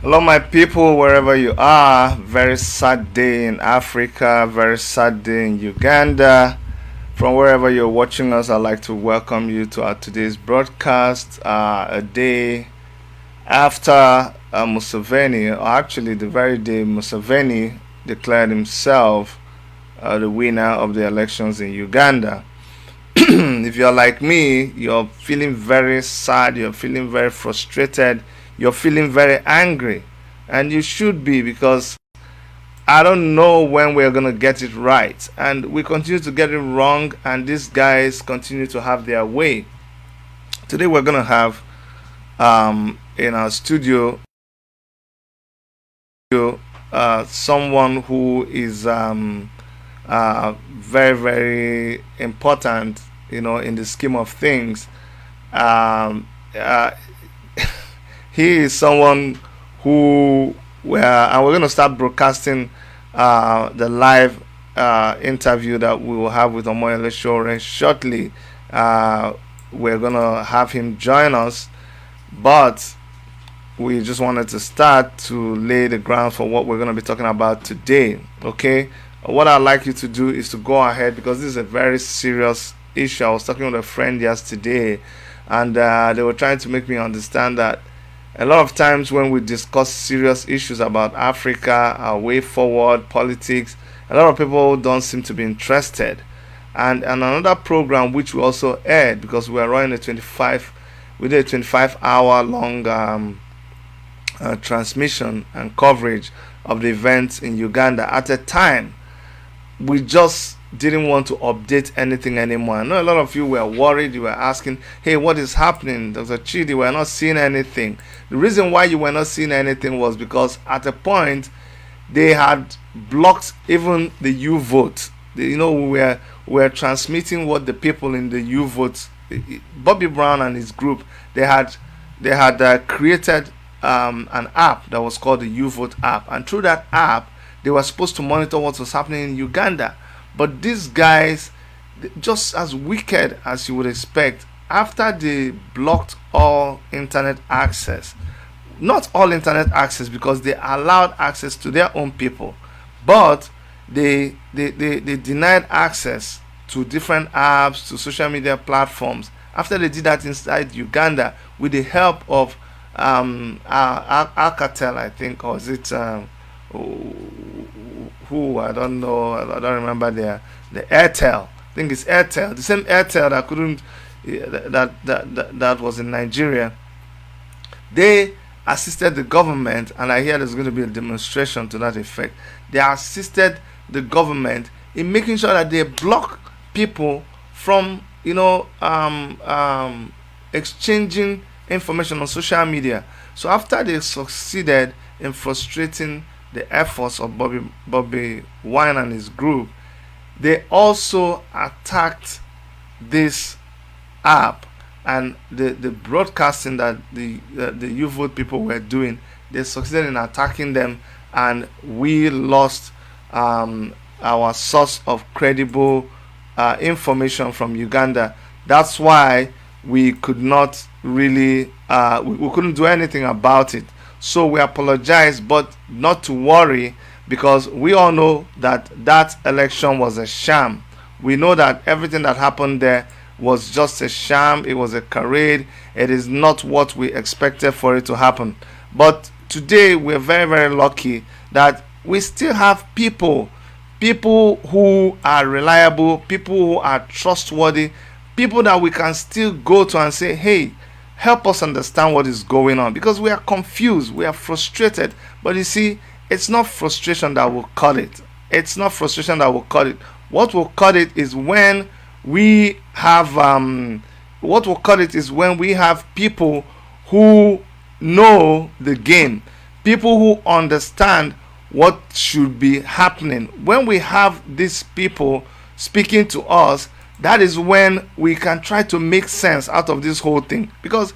Hello, my people, wherever you are. Very sad day in Africa, very sad day in Uganda. From wherever you're watching us, I'd like to welcome you to our today's broadcast. A day after Museveni, or actually the very day Museveni declared himself the winner of the elections in Uganda. If you're like me, you're feeling very sad, you're feeling very frustrated, you're feeling very angry. And you should be, because I don't know when we're going to get it right. And we continue to get it wrong, and these guys continue to have their way. Today we're going to have in our studio someone who is very, very important, in the scheme of things. Um, uh, he is someone who and we're going to start broadcasting the live interview that we will have with Omoyele Sowore shortly. We're going to have him join us, but we just wanted to start to lay the ground for what we're going to be talking about today. Okay, what I'd like you to do is to go ahead, because this is a very serious issue. I was talking with a friend yesterday, and they were trying to make me understand that a lot of times when we discuss serious issues about Africa, our way forward, politics, a lot of people don't seem to be interested. And another program which we also aired, because we are running a 25-hour long transmission and coverage of the events in Uganda. At a time, we just didn't want to update anything anymore. I know a lot of you were worried. You were asking, hey, what is happening? Dr. Chidi, we're not seeing anything. The reason why you were not seeing anything was because at a point they had blocked even the U-vote. We were transmitting what the people in the U-vote, Bobi Brown and his group, they had created an app that was called the U-vote app, and through that app they were supposed to monitor what was happening in Uganda. But these guys, just as wicked as you would expect, after they blocked all internet access, not all internet access, because they allowed access to their own people, but they denied access to different apps, to social media platforms. After they did that inside Uganda, with the help of Alcatel, I think, or is it who I don't know, I don't remember the Airtel. I think it's Airtel, the same Airtel that couldn't that was in Nigeria. They assisted the government, and I hear there's going to be a demonstration to that effect. They assisted the government in making sure that they block people from exchanging information on social media. So after they succeeded in frustrating the efforts of Bobi Wine and his group, they also attacked this app and the broadcasting that the U-vote people were doing. They succeeded in attacking them, and we lost our source of credible information from Uganda. That's why we could not really we couldn't do anything about it. So we apologize, but not to worry, because we all know that election was a sham. We know that everything that happened there was just a sham. It was a charade. It is not what we expected for it to happen. But today we're very, very lucky that we still have people who are reliable, people who are trustworthy, people that we can still go to and say, hey, help us understand what is going on, because we are confused, we are frustrated. But you see, it's not frustration that will cut it. It's not frustration that will cut it. What will cut it is when we have people who know the game, people who understand what should be happening. When we have these people speaking to us, that is when we can try to make sense out of this whole thing. Because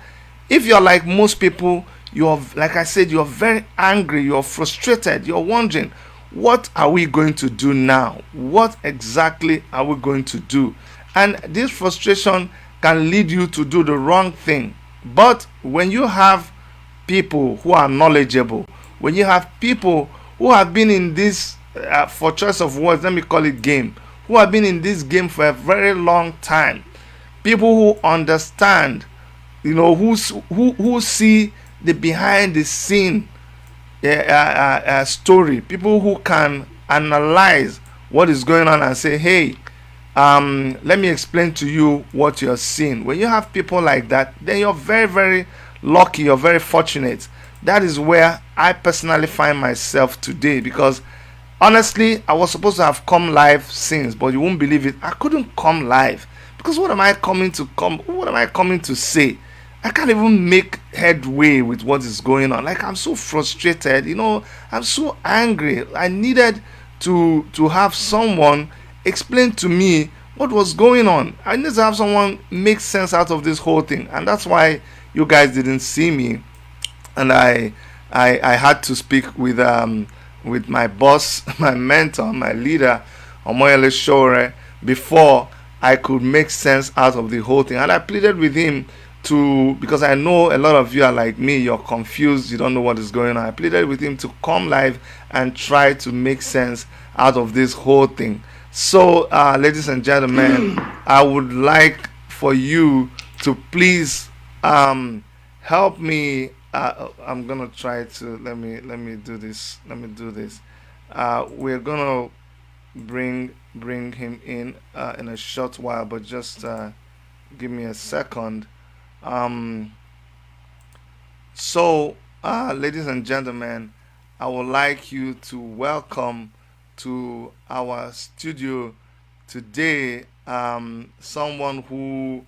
if you're like most people, like I said, you're very angry, you're frustrated, you're wondering, what are we going to do now? What exactly are we going to do? And this frustration can lead you to do the wrong thing. But when you have people who are knowledgeable, when you have people who have been in this, for choice of words, let me call it game, who have been in this game for a very long time, people who understand, who see the behind the scene story, people who can analyze what is going on and say, hey, let me explain to you what you're seeing. When you have people like that, then you're very, very lucky, you're very fortunate. That is where I personally find myself today, because honestly, I was supposed to have come live since, but you won't believe it, I couldn't come live because what am I coming to say? I can't even make headway with what is going on. Like, I'm so frustrated, I'm so angry. I needed to have someone explain to me what was going on. I need to have someone make sense out of this whole thing. And that's why you guys didn't see me. And I had to speak with my boss, my mentor, my leader, Omoyele Sowore, before I could make sense out of the whole thing. And I pleaded with him to, because I know a lot of you are like me, you're confused, you don't know what is going on. I pleaded with him to come live and try to make sense out of this whole thing. So, ladies and gentlemen, I would like for you to please help me. I'm gonna try to let me do this. Let me do this. We're gonna bring him in a short while, but just give me a second. Um, ladies and gentlemen, I would like you to welcome to our studio today someone who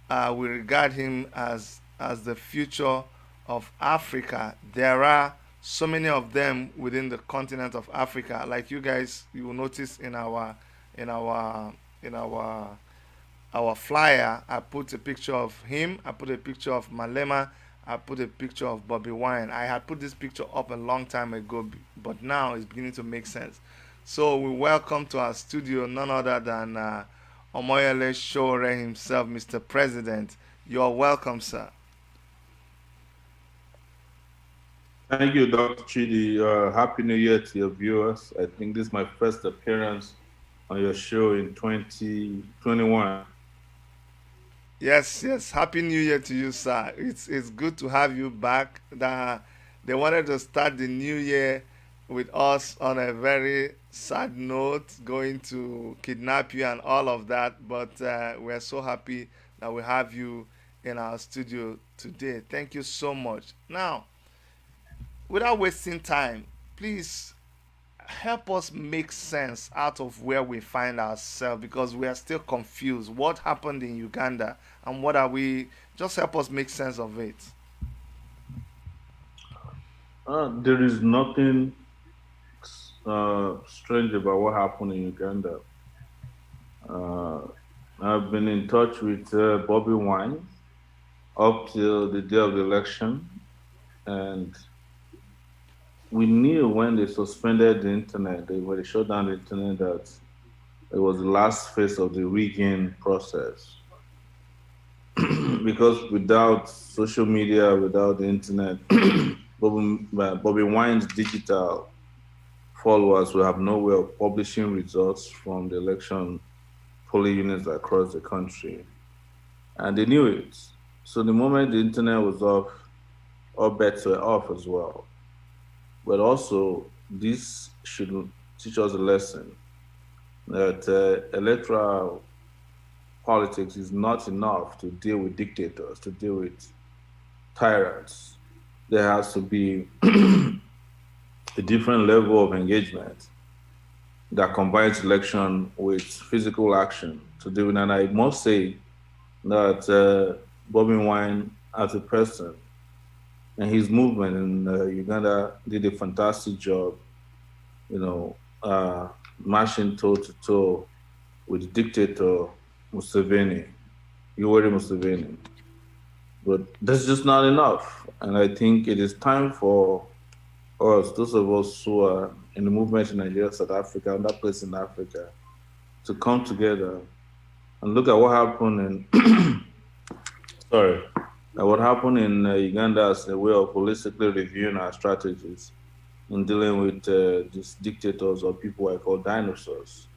we regard him as the future of Africa. There are so many of them within the continent of Africa. Like you guys, you will notice in our in our flyer, I put a picture of him, I put a picture of Malema, I put a picture of Bobby Wine. I had put this picture up a long time ago, but now it's beginning to make sense. So we welcome to our studio none other than Omoyele Sowore himself, Mr. President. You're welcome, sir. Thank you, Dr. Chidi. Happy New Year to your viewers. I think this is my first appearance on your show in 2021. Yes, yes. Happy New Year to you, sir. It's good to have you back. They wanted to start the new year with us on a very sad note, going to kidnap you and all of that. But we're so happy that we have you in our studio today. Thank you so much. Now, without wasting time, please help us make sense out of where we find ourselves, because we are still confused. What happened in Uganda and what are we? Just help us make sense of it. There is nothing strange about what happened in Uganda. Uh, I've been in touch with Bobby Wine up till the day of the election, and we knew when they suspended the internet, when they shut down the internet, that it was the last phase of the rigging process. Because without social media, without the internet, Bobby Wine's digital followers will have no way of publishing results from the election polling units across the country. And they knew it. So the moment the internet was off, all bets were off as well. But also, this should teach us a lesson that electoral politics is not enough to deal with dictators, to deal with tyrants. There has to be a different level of engagement that combines election with physical action to do it. And I must say that Bobby Wine, as a person, and his movement in Uganda did a fantastic job, you know, marching toe to toe with dictator Museveni, Yoweri Museveni. But that's just not enough. And I think it is time for us, those of us who are in the movement in Nigeria, South Africa, and that place in Africa, to come together and look at what happened in, sorry, What happened in Uganda as a way of holistically reviewing our strategies in dealing with these dictators or people I call dinosaurs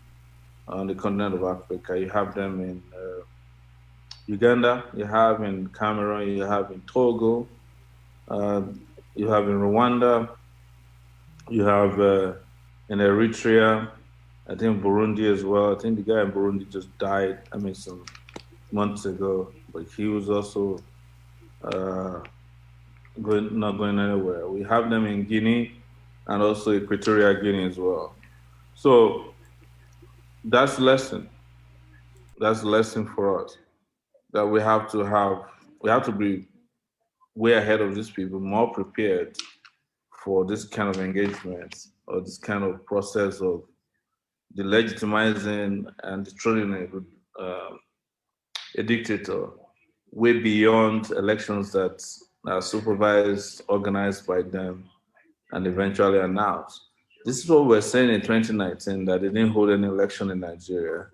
on the continent of Africa. You have them in Uganda, you have in Cameroon, you have in Togo, uh, you have in Rwanda, you have in Eritrea, I think Burundi as well. I think the guy in Burundi just died, I mean, some months ago, but he was also uh, not going anywhere. We have them in Guinea and also Equatorial Guinea as well. So that's lesson. That's the lesson for us that we have to be way ahead of these people, more prepared for this kind of engagement or this kind of process of delegitimizing and dethroning a dictator way beyond elections that are supervised, organized by them, and eventually announced. This is what we're saying in 2019 that they didn't hold any election in Nigeria.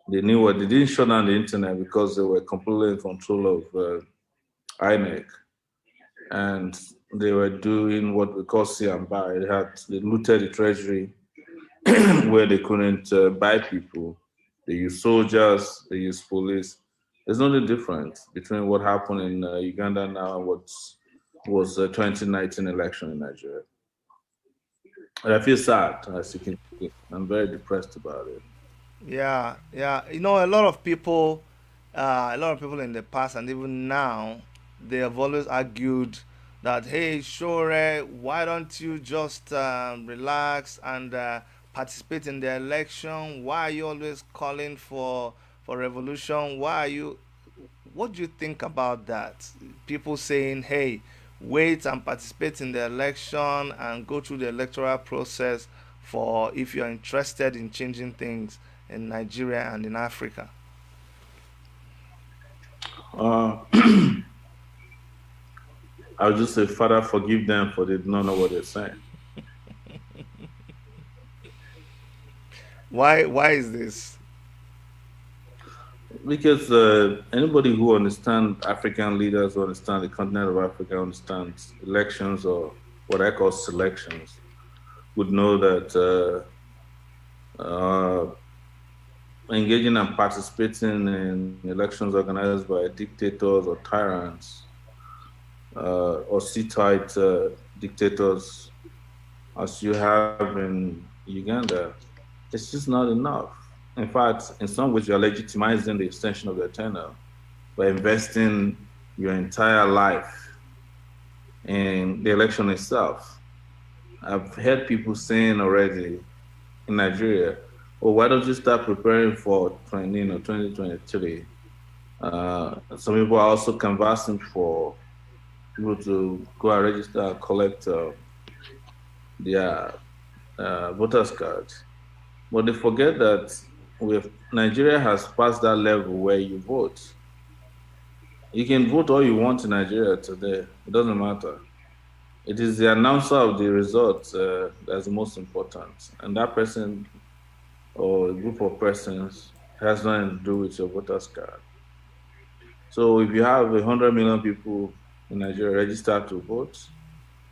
They knew what they didn't shut down the internet because they were completely in control of INEC, and they were doing what we call see and buy. They looted the treasury where they couldn't buy people. They used soldiers, they used police. There's no difference between what happened in Uganda now and what was the 2019 election in Nigeria. And I feel sad, as you can see. I'm very depressed about it. Yeah, yeah. A lot of people in the past and even now, they have always argued that, hey, sure, why don't you just relax and participate in the election? Why are you always calling for revolution? Why are you? What do you think about that? People saying, hey, wait and participate in the election and go through the electoral process for if you're interested in changing things in Nigeria and in Africa. Uh, I would just say, Father, forgive them for they do not know what they're saying. Why is this? Because anybody who understands African leaders, who understand the continent of Africa, understands elections or what I call selections, would know that engaging and participating in elections organized by dictators or tyrants or sit-tight dictators, as you have in Uganda, it's just not enough. In fact, in some ways, you're legitimizing the extension of their tenure by investing your entire life in the election itself. I've heard people saying already in Nigeria, well, why don't you start preparing for 2023? Some people are also canvassing for people to go and register and collect their voters cards. But they forget that Nigeria has passed that level where you vote. You can vote all you want in Nigeria today. It doesn't matter. It is the announcer of the results that's the most important. And that person or a group of persons has nothing to do with your voter's card. So if you have 100 million people in Nigeria registered to vote,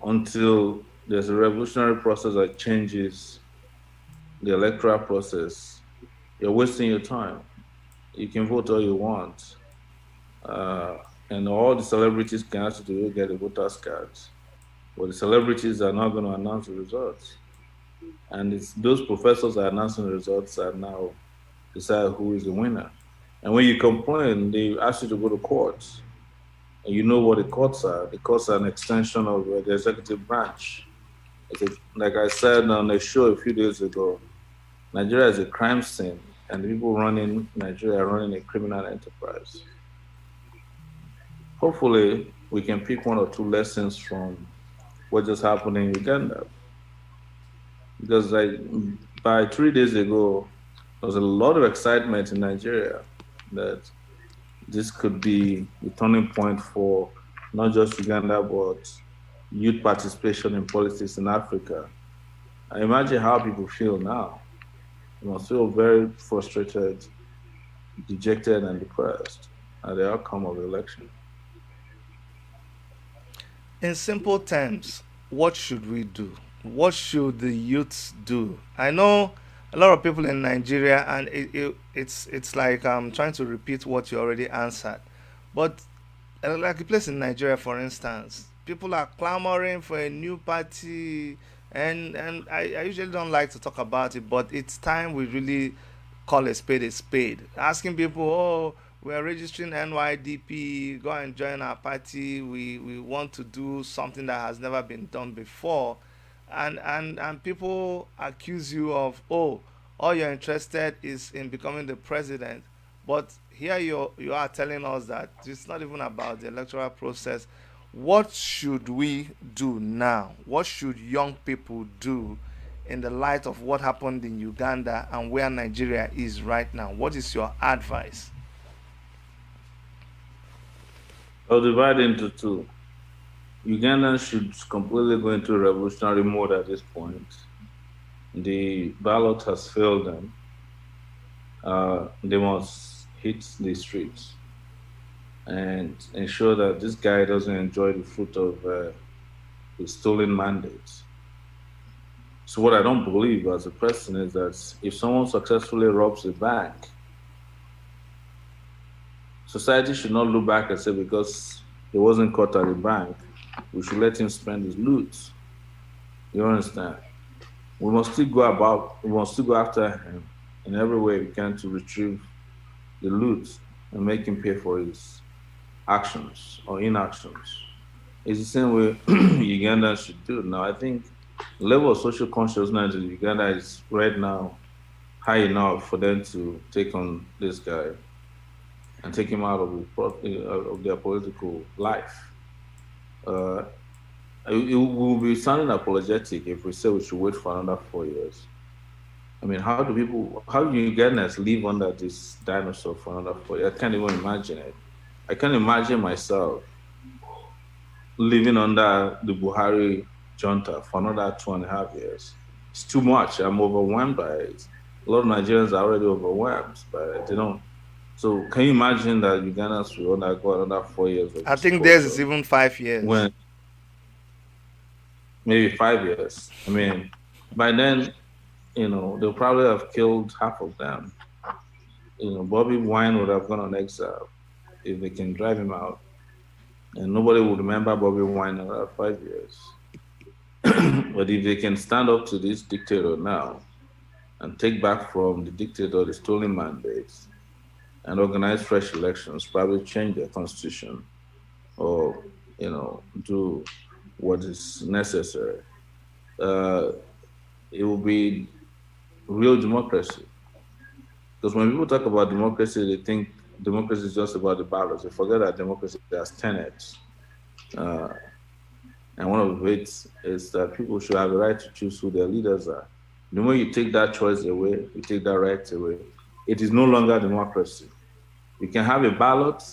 until there's a revolutionary process that changes the electoral process, you're wasting your time. You can vote all you want, uh, and all the celebrities can actually do get a voter's cards. But the celebrities are not going to announce the results, and it's those professors that are announcing the results that now decide who is the winner. And when you complain, they ask you to go to courts. And you know what the courts are. The courts are an extension of the executive branch. Like I said on a show a few days ago, Nigeria is a crime scene, and the people running Nigeria are running a criminal enterprise. Hopefully, we can pick one or two lessons from what just happened in Uganda. Because by 3 days ago, there was a lot of excitement in Nigeria that this could be the turning point for not just Uganda, but youth participation in politics in Africa. I imagine how people feel now. They must feel very frustrated, dejected, and depressed at the outcome of the election. In simple terms, what should we do? What should the youths do? I know a lot of people in Nigeria, and it's like I'm trying to repeat what you already answered. But like a place in Nigeria, for instance, people are clamoring for a new party, and I usually don't like to talk about it, but it's time we really call a spade a spade. Asking people, oh, we are registering NYDP, go and join our party. We want to do something that has never been done before, and people accuse you of, oh, all you're interested is in becoming the president, but here you are telling us that it's not even about the electoral process. What should we do now? What should young people do in the light of what happened in Uganda and where Nigeria is right now? What is your advice? I'll divide into two. Ugandans should completely go into revolutionary mode at this point. The ballot has failed them. They must hit the streets and ensure that this guy doesn't enjoy the fruit of his stolen mandate. So, what I don't believe as a person is that if someone successfully robs a bank, society should not look back and say because he wasn't caught at the bank, we should let him spend his loot. You understand? We must still go after him in every way we can to retrieve the loot and make him pay for his actions or inactions. It's the same way Uganda should do. Now, I think the level of social consciousness in Uganda is right now high enough for them to take on this guy and take him out of, of their political life. Uh, it will be sounding apologetic if we say we should wait for another 4 years. I mean, how do Ugandans live under this dinosaur for another 4 years? I can't even imagine it. I can't imagine myself living under the Buhari junta for another 2.5 years. It's too much. I'm overwhelmed by it. A lot of Nigerians are already overwhelmed by it. They don't. So can you imagine that Ugandans will undergo another 4 years of I this think theirs is torture? even 5 years. When maybe 5 years. I mean, by then, they'll probably have killed half of them. Bobby Wine would have gone on exile if they can drive him out. And nobody would remember Bobby Wine in another 5 years. But if they can stand up to this dictator now and take back from the dictator the stolen mandates and organize fresh elections, probably change their constitution or, do what is necessary, uh, it will be real democracy. Because when people talk about democracy, they think democracy is just about the ballots. They forget that democracy has tenets. Uh, and one of it is that people should have the right to choose who their leaders are. The moment you take that choice away, you take that right away, it is no longer democracy. You can have a ballot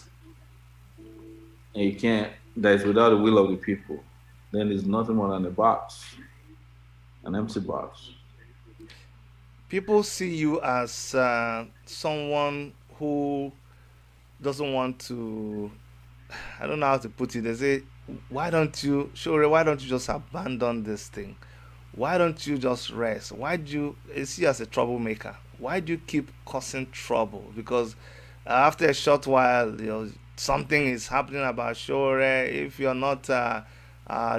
and you can't, that is without the will of the people. Then it's nothing more than a box, an empty box. People see you as someone who doesn't want to, I don't know how to put it. They say, why don't you, Sure, why don't you just abandon this thing? Why don't you just rest? Why do you see you as a troublemaker? Why do you keep causing trouble? Because after a short while, something is happening about Sure. If you're not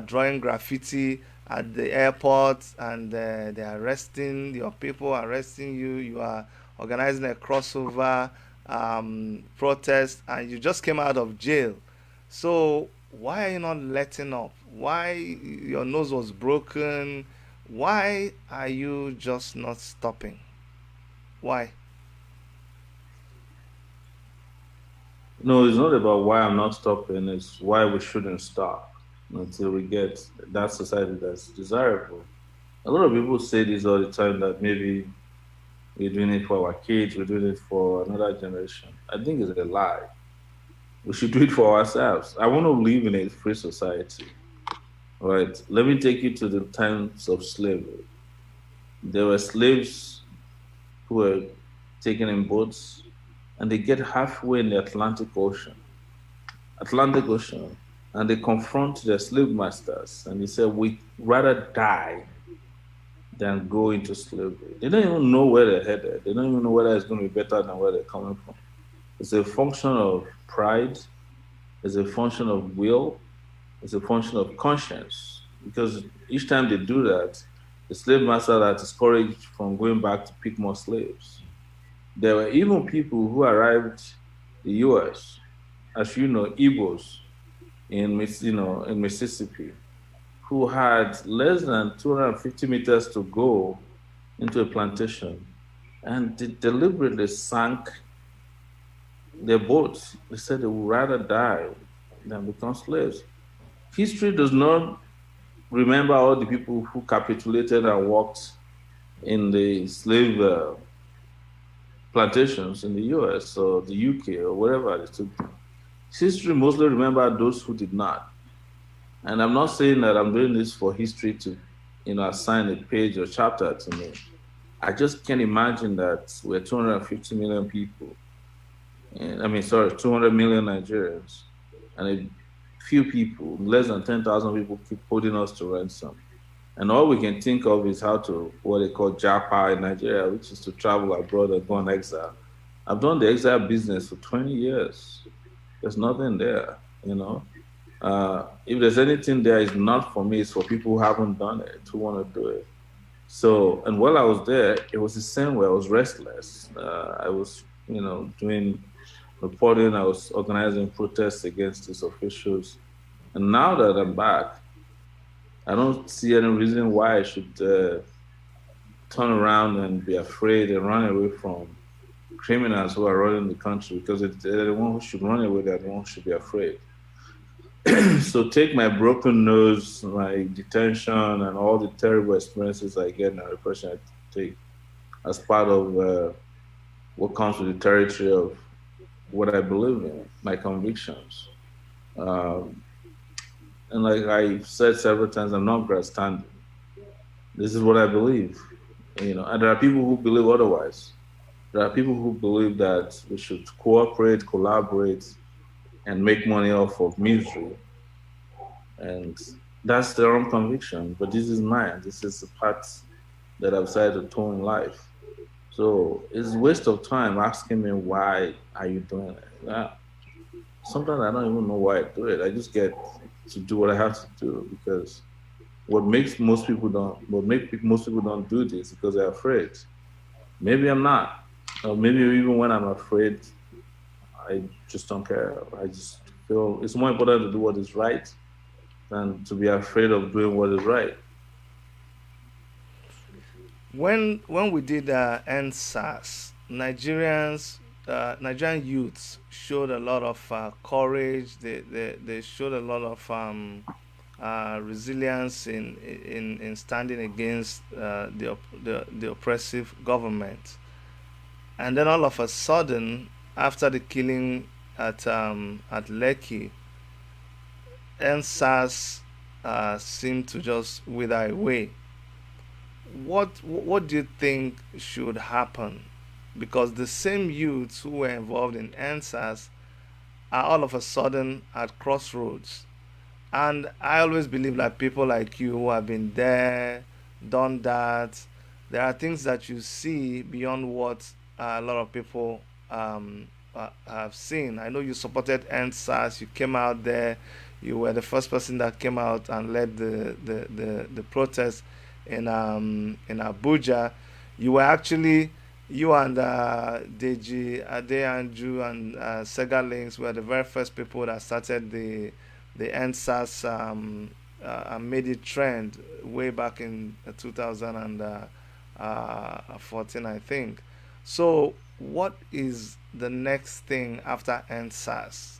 drawing graffiti at the airport and they're arresting your people, arresting you, you are organizing a crossover protest, and you just came out of jail. So why are you not letting up? Why your nose was broken? Why are you just not stopping? Why? No, it's not about why I'm not stopping, it's why we shouldn't stop until we get that society that's desirable. A lot of people say this all the time that maybe we're doing it for our kids, we're doing it for another generation. I think it's a lie. We should do it for ourselves. I want to live in a free society. Right. Let me take you to the times of slavery. There were slaves who were taken in boats and they get halfway in the Atlantic Ocean. Atlantic Ocean. and they confront their slave masters, and they say, "We rather die than go into slavery." They don't even know where they're headed. They don't even know whether it's going to be better than where they're coming from. It's a function of pride. It's a function of will. It's a function of conscience. Because each time they do that, the slave master are discouraged from going back to pick more slaves. There were even people who arrived the U.S., as you know, Igbos in Mississippi, who had less than 250 meters to go into a plantation, and they deliberately sank their boats. They said they would rather die than become slaves. History does not remember all the people who capitulated and worked in the slave plantations in the US or the UK or wherever they took them. History mostly remember those who did not. And I'm not saying that I'm doing this for history to, assign a page or chapter to me. I just can't imagine that we're 250 million people. And, I mean, sorry, 200 million Nigerians, and a few people, less than 10,000 people, keep holding us to ransom. And all we can think of is how to, what they call Japa in Nigeria, which is to travel abroad and go on exile. I've done the exile business for 20 years. There's nothing there, you know. If there's anything there, it's not for me, it's for people who haven't done it, who want to do it. So, and while I was there, it was the same way. I was restless. I was, doing reporting, I was organizing protests against these officials. And now that I'm back, I don't see any reason why I should turn around and be afraid and run away from criminals who are running the country, because if they're the one who should run away, they're the one who should be afraid. So take my broken nose, my detention, and all the terrible experiences I get and repression I take as part of what comes with the territory of what I believe in, my convictions. Um, and like I've said several times, I'm not grandstanding. This is what I believe, And there are people who believe otherwise. There are people who believe that we should cooperate, collaborate, and make money off of misery, and that's their own conviction. But this is mine. This is the path that I've decided to toe in life. So it's a waste of time asking me why are you doing it. Sometimes I don't even know why I do it. I just get to do what I have to do, because what make most people don't do this because they're afraid. Maybe I'm not. Or maybe even when I'm afraid, I just don't care. I just feel it's more important to do what is right than to be afraid of doing what is right. When we did end SARS, Nigerian youths showed a lot of courage. They showed a lot of resilience in standing against the oppressive government. And then all of a sudden, after the killing at Lekki, NSAS seemed to just wither away. What do you think should happen? Because the same youths who were involved in NSAS are all of a sudden at crossroads. And I always believe that people like you who have been there, done that, there are things that you see beyond what a lot of people have seen. I know you supported NSAS, you came out there, you were the first person that came out and led the protest in Abuja. You were actually, you and Deji Adeyanju and Sega Links were the very first people that started the NSAS and made it trend way back in 2014, I think. So, what is the next thing after NSAS?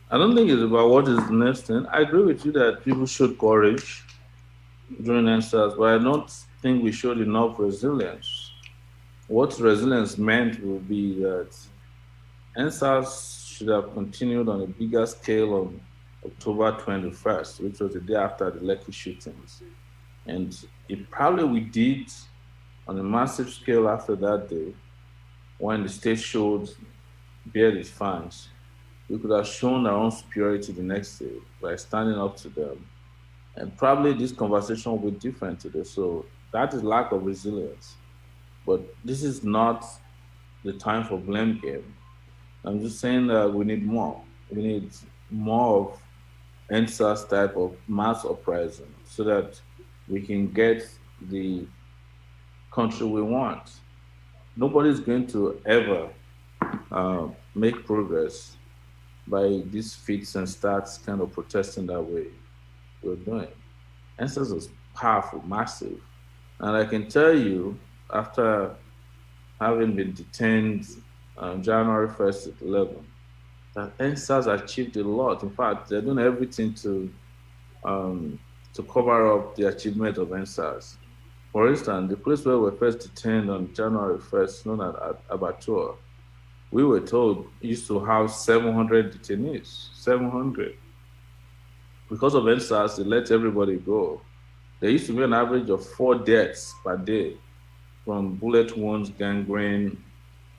I don't think it's about what is the next thing. I agree with you that people showed courage during NSAS, but I don't think we showed enough resilience. What resilience meant will be that NSAS should have continued on a bigger scale on October 21st, which was the day after the Lekki shootings. And it probably we did on a massive scale after that day when the state showed bare its fangs. We could have shown our own superiority the next day by standing up to them. And probably this conversation will be different today. So that is lack of resilience. But this is not the time for blame game. I'm just saying that we need more. We need more of NSAS type of mass uprising so that we can get the country we want. Nobody's going to ever make progress by these fits and starts kind of protesting that way we're doing. NSAS is powerful, massive. And I can tell you, after having been detained on January 1st at 11, that NSAS achieved a lot. In fact, they're doing everything um, to cover up the achievement of NSAS. For instance, the place where we were first detained on January 1st, known as Abattoir, we were told used to house 700 detainees. 700. Because of NSAS, they let everybody go. There used to be an average of 4 deaths per day from bullet wounds, gangrene,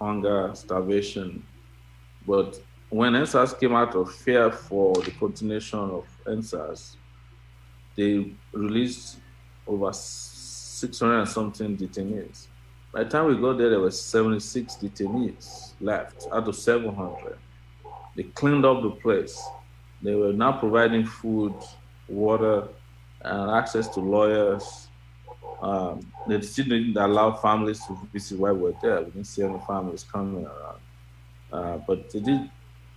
hunger, starvation. But when NSAS came out of fear for the continuation of NSAS, they released over 600 and something detainees. By the time we got there were 76 detainees left out of 700. They cleaned up the place. They were now providing food, water, and access to lawyers. They still didn't allow families to visit while we were there. We didn't see any families coming around. But they did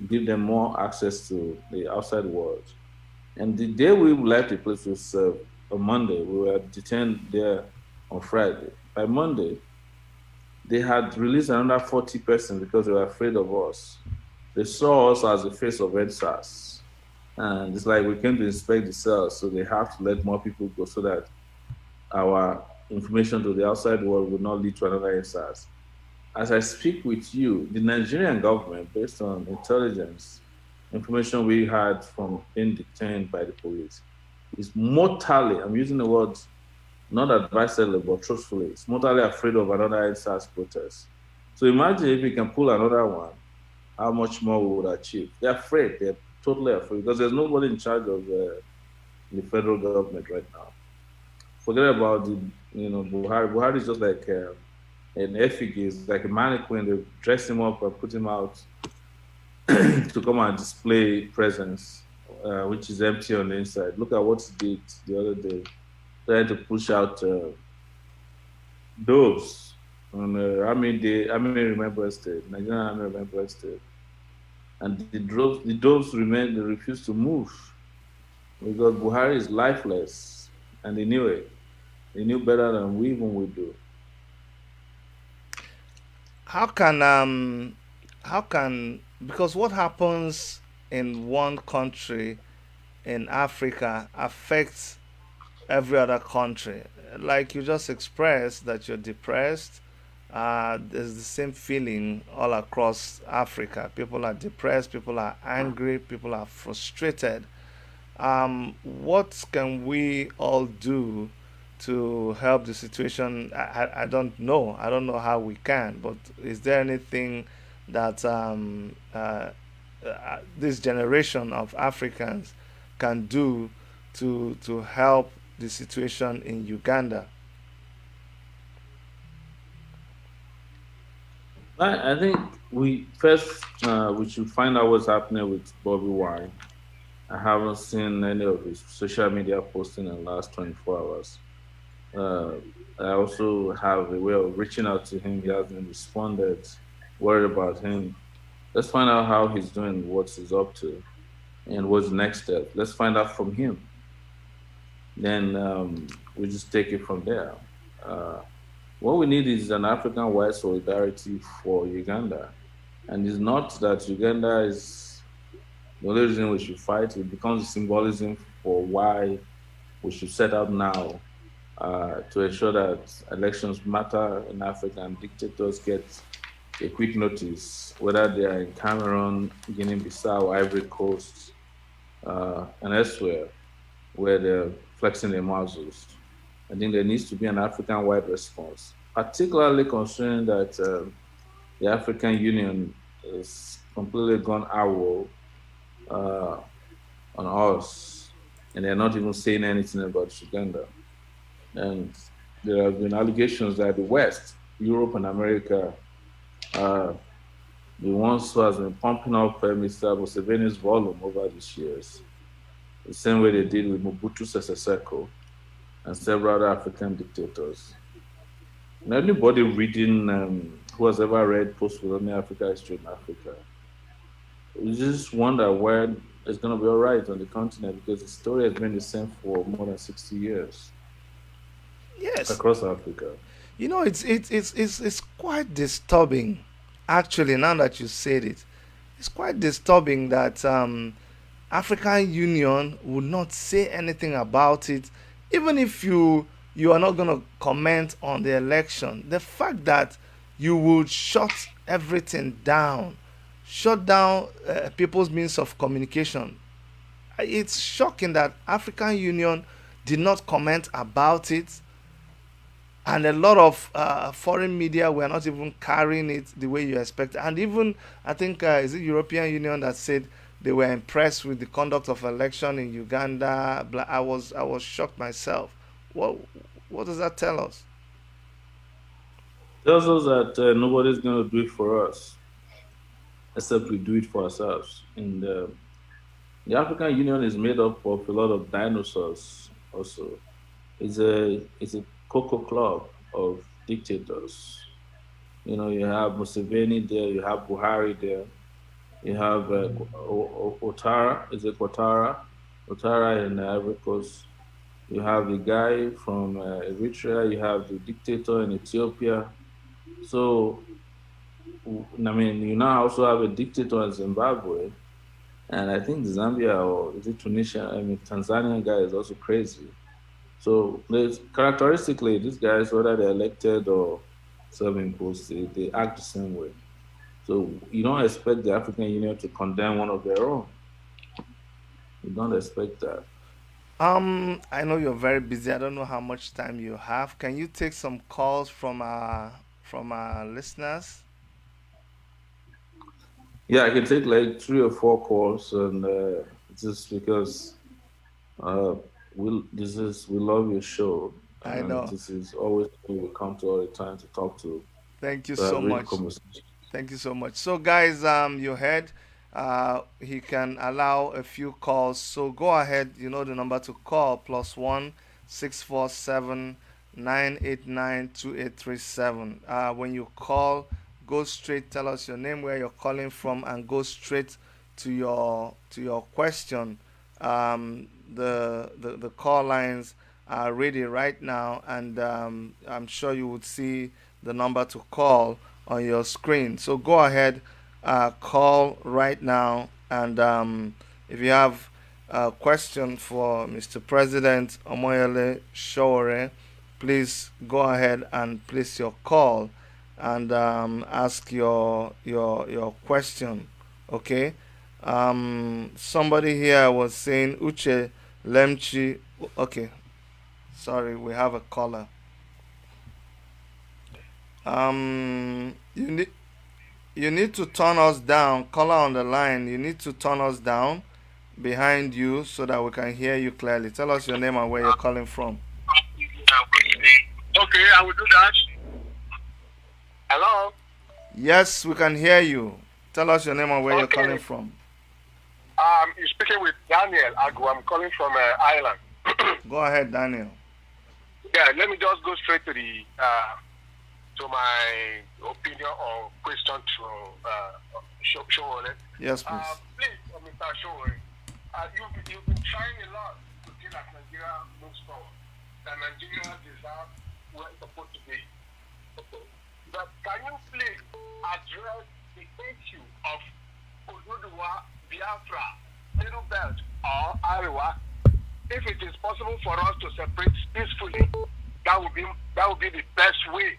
give them more access to the outside world. And the day we left the place was on Monday. We were detained there on Friday. By Monday, they had released another 40 persons because they were afraid of us. They saw us as the face of NSAS. And it's like we came to inspect the cells, so they have to let more people go so that our information to the outside world would not lead to another NSAS. As I speak with you, the Nigerian government, based on intelligence, information we had from being detained by the police, is mortally, I'm using the words not advisedly, but truthfully, is mortally afraid of another NSAS protest. So imagine if we can pull another one, how much more we would achieve. They're afraid. They're totally afraid because there's nobody in charge of the federal government right now. Forget about Buhari. Buhari is just like an effigy, is like a mannequin. They dress him up and put him out to come and display presence, which is empty on the inside. Look at what he did the other day, trying to push out doves on Army Remembrance Day, Nigerian Army Remembrance Day. And the doves remain, they refuse to move because Buhari is lifeless and they knew it. They knew better than we even would do. How can because what happens in one country in Africa affects every other country. Like you just expressed that you're depressed, there's the same feeling all across Africa. People are depressed, people are angry, people are frustrated. What can we all do to help the situation? I don't know. I don't know how we can, but is there anything that this generation of Africans can do to help the situation in Uganda? I think we should find out what's happening with Bobby Wine. I haven't seen any of his social media posting in the last 24 hours. Uh, I also have a way of reaching out to him. He hasn't responded. Worried about him. Let's find out how he's doing, what he's up to, and what's the next step. Let's find out from him. Then we just take it from there. Uh, what we need is an African-wide solidarity for Uganda, and it's not that Uganda is the only reason we should fight. It becomes a symbolism for why we should set out now to ensure that elections matter in Africa and dictators get a quick notice, whether they are in Cameroon, Guinea-Bissau, Ivory Coast, and elsewhere, where they're flexing their muscles. I think there needs to be an African-wide response, particularly considering that the African Union is completely gone AWO. uh, on us, and they're not even saying anything about Uganda. And there have been allegations that the West, Europe and America, are the ones who has been pumping up Mr. Museveni's volume over these years, the same way they did with Mobutu Sese Seko and several other African dictators. And anybody reading, who has ever read post-colonial Africa history in Africa, you just wonder where it's going to be all right on the continent, because the story has been the same for more than 60 years Yes, across Africa. it's quite disturbing, actually. Now that you said it, it's quite disturbing that African Union would not say anything about it, even if you are not going to comment on the election. The fact that you would shut everything down, shut down people's means of communication. It's shocking that African Union did not comment about it, and a lot of foreign media were not even carrying it the way you expect. And even I think is it European Union that said they were impressed with the conduct of election in Uganda. I was shocked myself. What what does that tell us? Tells us that nobody's going to do it for us except we do it for ourselves. And the African Union is made up of a lot of dinosaurs. Also, it's a cocoa club of dictators. You know, you have Museveni there, you have Buhari there, you have Otara. Is it Otara? Otara in the Ivory Coast. You have the guy from Eritrea. You have the dictator in Ethiopia. So, I mean, you now also have a dictator in Zimbabwe, and I think Zambia or is it Tunisia? I mean, Tanzanian guy is also crazy. So, there's characteristically, these guys, whether they're elected or self-imposed, they act the same way. So, you don't expect the African Union to condemn one of their own. You don't expect that. I know you're very busy. I don't know how much time you have. Can you take some calls from our listeners? Yeah, I can take like 3 or 4 calls, and just because uh, we love your show, I and know. this is always who we come to all the time to talk Thank you to have so real much. conversation. Thank you so much. So, guys, you heard he can allow a few calls. So go ahead. You know the number to call: +1 647 989 2837. When you call, go straight. Tell us your name, where you're calling from, and go straight to your question. The call lines are ready right now, and I'm sure you would see the number to call on your screen. So go ahead, call right now, and if you have a question for Mr. President Omoyele Sowore, please go ahead and place your call and ask your question. Okay. Somebody here was saying Uche Lemchi. Okay, sorry, we have a caller. You need to turn us down. Caller on the line. You need to turn us down behind you so that we can hear you clearly. Tell us your name and where you're calling from. Okay, I will do that. Hello? Yes, we can hear you. Tell us your name and where you're calling Okay. from. You're speaking with Daniel Agu. I'm calling from Ireland. Go ahead, Daniel. Yeah, let me just go straight to the to my opinion or question to Sowore. Yes, please. Please, Mr. Sowore, you've been trying a lot to see that Nigeria moves forward. That Nigeria deserves where it's supposed to be. Okay. But can you please address the issue of Oduduwa, Biafra, Middle Belt, or Ariwa? If it is possible for us to separate peacefully, that would be the best way.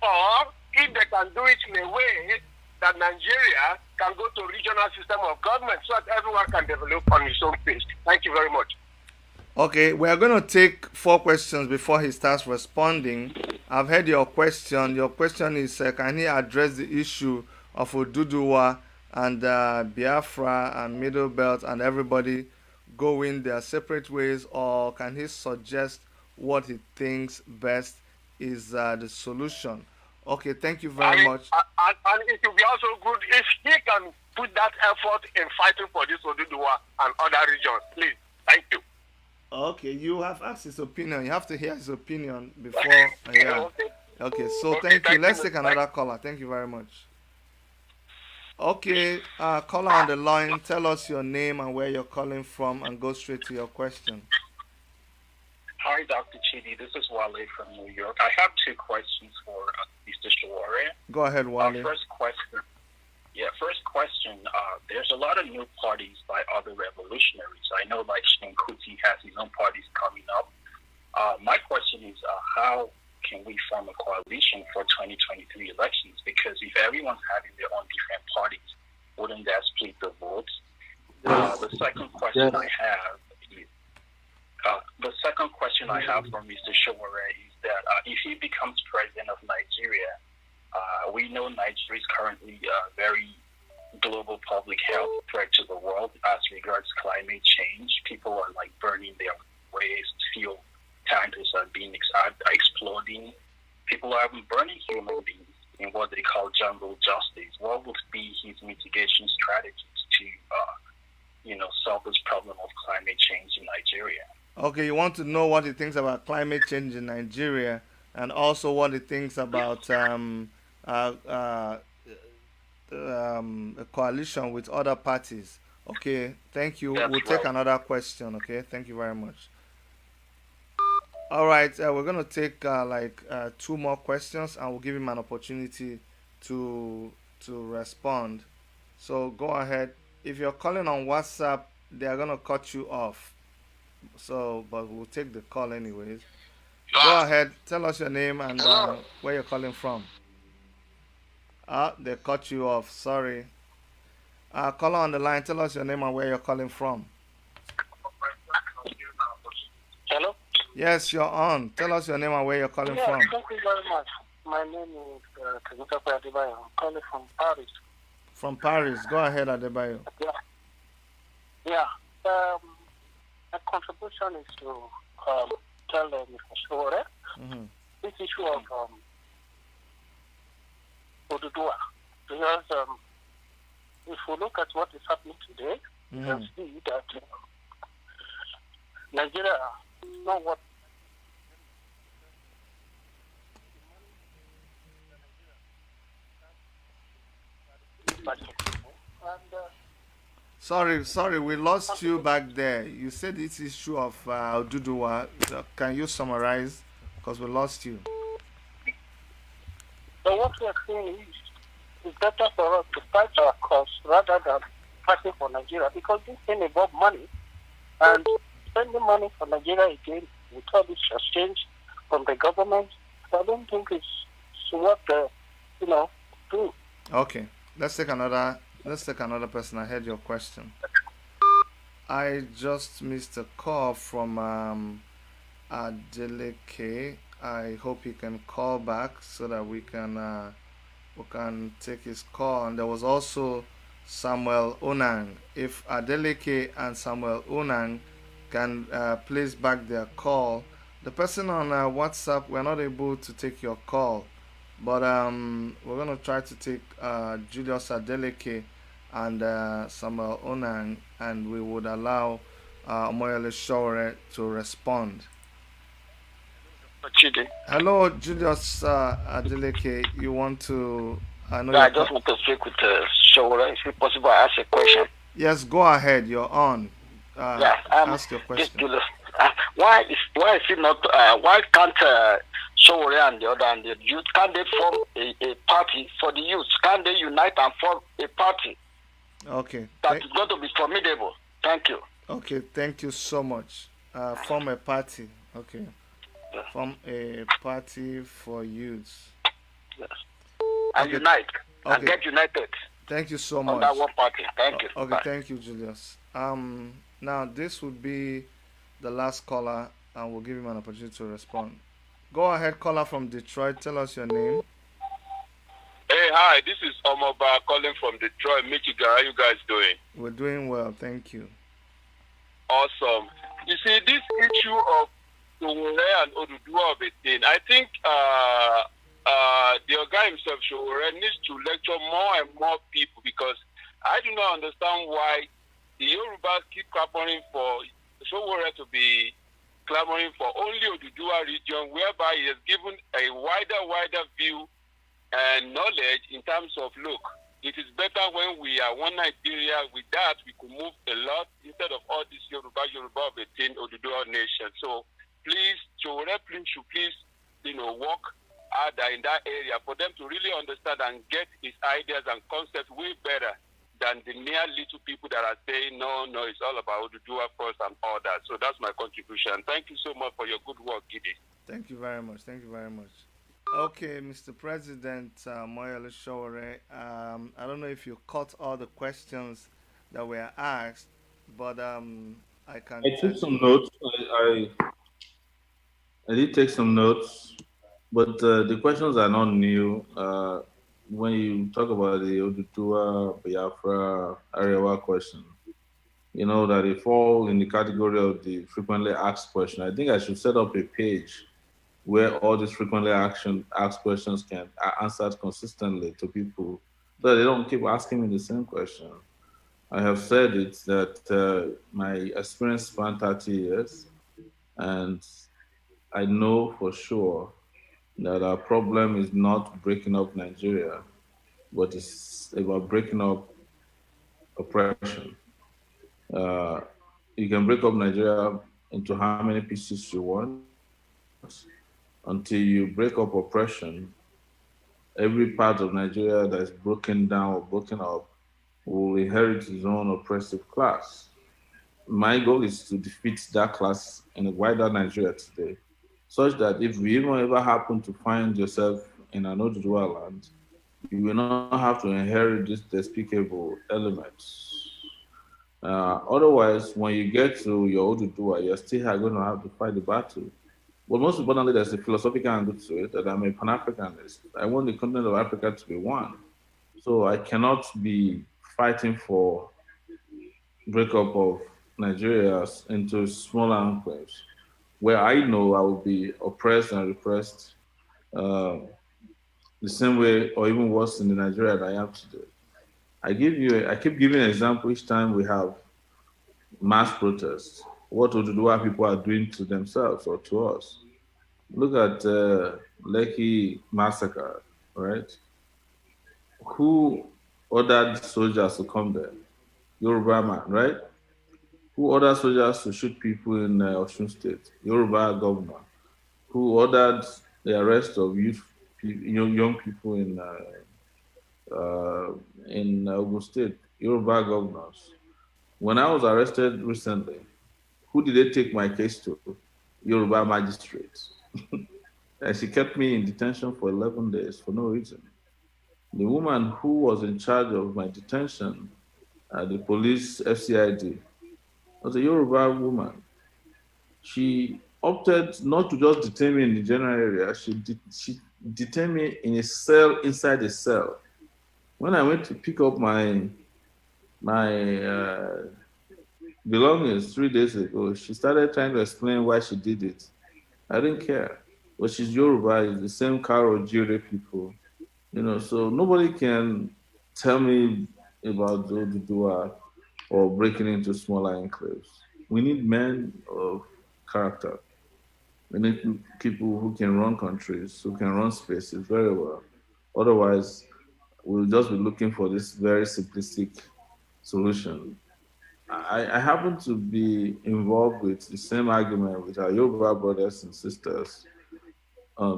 Or if they can do it in a way that Nigeria can go to regional system of government so that everyone can develop on his own pace. Thank you very much. Okay, we are going to take 4 questions before he starts responding. I've heard your question. Your question is can he address the issue of Oduduwa, and Biafra and Middle Belt and everybody going their separate ways, or can he suggest what he thinks best is the solution? Okay, thank you very And much. it will be also good if he can put that effort in fighting for this Oduduwa and other regions. Please, thank you. Okay, you have asked his opinion. You have to hear his opinion before. Yeah. Okay. Okay, so Okay, thank you. thank Let's you. take another caller. Thank you very much. Okay, caller on the line, tell us your name and where you're calling from and go straight to your question. Hi, Dr. Chidi. This is Wale from New York. I have two questions for Mr. Sowore. Go ahead, Wale. First question. There's a lot of new parties by other revolutionaries. I know, like Shane Kuti has his own parties coming up. My question is, how can we form a coalition for 2023 elections? Because if everyone's having their own different parties, wouldn't that split the votes? The second question I have for Mr. Sowore is that if he becomes president of Nigeria, we know Nigeria is currently a very global public health threat to the world as regards climate change. People are like burning their waste, fuel tankers are being exploding. People are even burning human beings in what they call jungle justice. What would be his mitigation strategies to, solve this problem of climate change in Nigeria? Okay, you want to know what he thinks about climate change in Nigeria and also what he thinks about a coalition with other parties. Okay, thank you. That's We'll take right. another question. Okay, thank you very much. All right, we're gonna take two more questions, and we'll give him an opportunity to respond. So go ahead. If you're calling on WhatsApp, they are gonna cut you off. So, but we'll take the call anyways. Go ahead. Tell us your name and where you're calling from. They cut you off. Sorry. Caller on the line. Tell us your name and where you're calling from. Hello? Yes, you're on. Tell us your name and where you're calling from. Thank you very much. My name is Kazutapo Adebayo. I'm calling from Paris. From Paris. Go ahead, Adebayo. Yeah. My contribution is to tell Mr. Sowore this issue of Oduduwa. Because if we look at what is happening today, you can see that Nigeria is not what Sorry, we lost you back there. You said this issue of Oduduwa. Can you summarize? Because we lost you. So what we are saying is it's better for us to fight our cause rather than fighting for Nigeria, because this thing about money and spending money for Nigeria again with all this exchange from the government. I don't think it's what do. Okay, let's take another person. I heard your question. I just missed a call from Adeleke. I hope he can call back so that we can take his call. And there was also Samuel Onang. If Adeleke and Samuel Onang can place back their call. The person on WhatsApp, we're not able to take your call, but we're going to try to take Julius Adeleke and Samuel Onang, and we would allow Moyele Sowore to respond. Chidi. Hello, Julius Adeleke. You want to? I just want to speak with Sowore. If it's possible, I ask a question. Yes, go ahead. You're on. Ask your question. Julius, why is it not? Why can't Sowore and the other and the youth, can't they form a party for the youth? Can't they unite and form a party? Okay. That is going to be formidable. Thank you. Okay, thank you so much. Form a party. Okay. Yes. Form a party for youths. Yes. And Okay. unite. Okay. And get united. Thank you so On much. that one party. Thank you. Okay, Bye. thank you, Julius. Now this would be the last caller, and we'll give him an opportunity to respond. Go ahead, caller from Detroit. Tell us your name. Hey, hi. This is Omoba calling from Detroit, Michigan. How you guys doing? We're doing well, thank you. Awesome. You see, this issue of Sowore and Oduduwa of a thing, I think the guy himself, Sowore, needs to lecture more and more people, because I do not understand why the Yorubas keep clamoring for Sowore to be clamoring for only Oduduwa region, whereby he has given a wider view and knowledge in terms of, look, it is better when we are one Nigeria. With that, we could move a lot instead of all this Yoruba of a thing, Oduduwa nation. So please, Sowore, should please, work harder in that area for them to really understand and get his ideas and concepts way better than the mere little people that are saying, no, it's all about Oduduwa first and all that. So that's my contribution. Thank you so much for your good work, Gidi. Thank you very much. Thank you very much. Okay, Mr. President Moyole Sowore, I don't know if you caught all the questions that were asked, but I can I tell took some you. notes. I did take some notes, but the questions are not new. When you talk about the Oduduwa, Biafra, Arewa question, you know that they fall in the category of the frequently asked question. I think I should set up a page where all these frequently asked questions can are answered consistently to people, so that they don't keep asking me the same question. I have said it that my experience spanned 30 years, and I know for sure that our problem is not breaking up Nigeria, but it's about breaking up oppression. Uh, you can break up Nigeria into how many pieces you want. Until you break up oppression, every part of Nigeria that is broken down or broken up will inherit its own oppressive class. My goal is to defeat that class in a wider Nigeria today, such that if we even ever happen to find yourself in an Oduduwa land, you will not have to inherit these despicable elements. Otherwise, when you get to your Oduduwa, you're still going to have to fight the battle. But most importantly, there's a philosophical angle to it that I'm a Pan Africanist. I want the continent of Africa to be one. So I cannot be fighting for breakup of Nigeria into smaller enclaves where I know I will be oppressed and repressed uh, the same way or even worse in the Nigeria that I am today. I keep giving an example each time we have mass protests. What Oduduwa people are doing to themselves or to us. Look at Lekki massacre, right? Who ordered soldiers to come there? Yoruba man, right? Who ordered soldiers to shoot people in Osun State? Yoruba governor. Who ordered the arrest of young people in Ogun State? Yoruba governors. When I was arrested recently, who did they take my case to? Yoruba magistrates. And she kept me in detention for 11 days for no reason. The woman who was in charge of my detention at the police FCID was a Yoruba woman. She opted not to just detain me in the general area, she detained me in a cell inside a cell. When I went to pick up my belongings 3 days ago, she started trying to explain why she did it. I didn't care. But she's Yoruba, it's the same Karo Jire people. So nobody can tell me about Oduduwa or breaking into smaller enclaves. We need men of character. We need people who can run countries, who can run spaces very well. Otherwise, we'll just be looking for this very simplistic solution. I happen to be involved with the same argument with our Yoruba brothers and sisters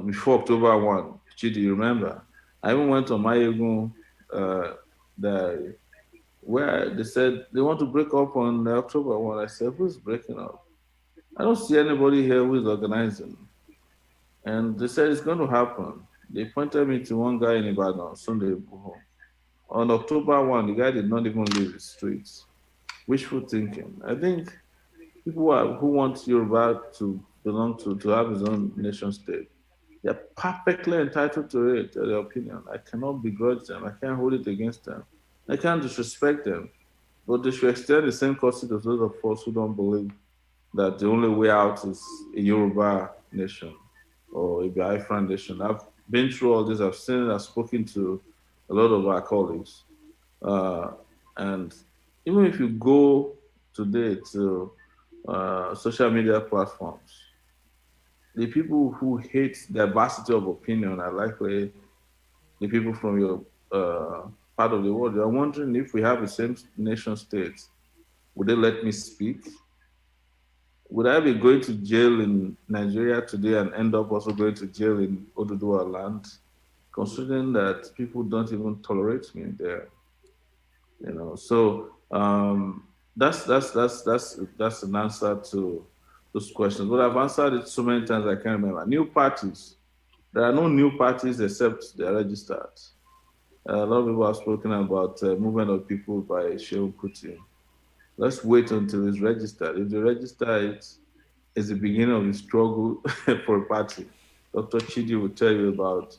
before October 1. Chidi, you remember? I even went on Mayegun diary where they said they want to break up on October 1. I said, who's breaking up? I don't see anybody here who is organizing. And they said it's going to happen. They pointed me to one guy in Ibadan, Sunday Buho. On October 1, the guy did not even leave the streets. Wishful thinking. I think people who want Yoruba to belong to have his own nation state They're perfectly entitled to it, to their opinion. I cannot begrudge them. I can't hold it against them. I can't disrespect them. But they should extend the same courtesy to those of us who don't believe that the only way out is a Yoruba nation or a Biafran nation. I've been through all this. I've seen it. I've spoken to a lot of our colleagues. Uh, and even if you go today to social media platforms, the people who hate diversity of opinion are likely the people from your part of the world. You're wondering if we have the same nation state, would they let me speak? Would I be going to jail in Nigeria today and end up also going to jail in Oduduwa land? Considering that people don't even tolerate me there, So that's an answer to those questions. But I've answered it so many times I can't remember. New parties. There are no new parties except they're registered. A lot of people have spoken about movement of people by Shehu Kuti. Let's wait until it's registered. If they register it, it's the beginning of the struggle for a party. Dr. Chidi will tell you about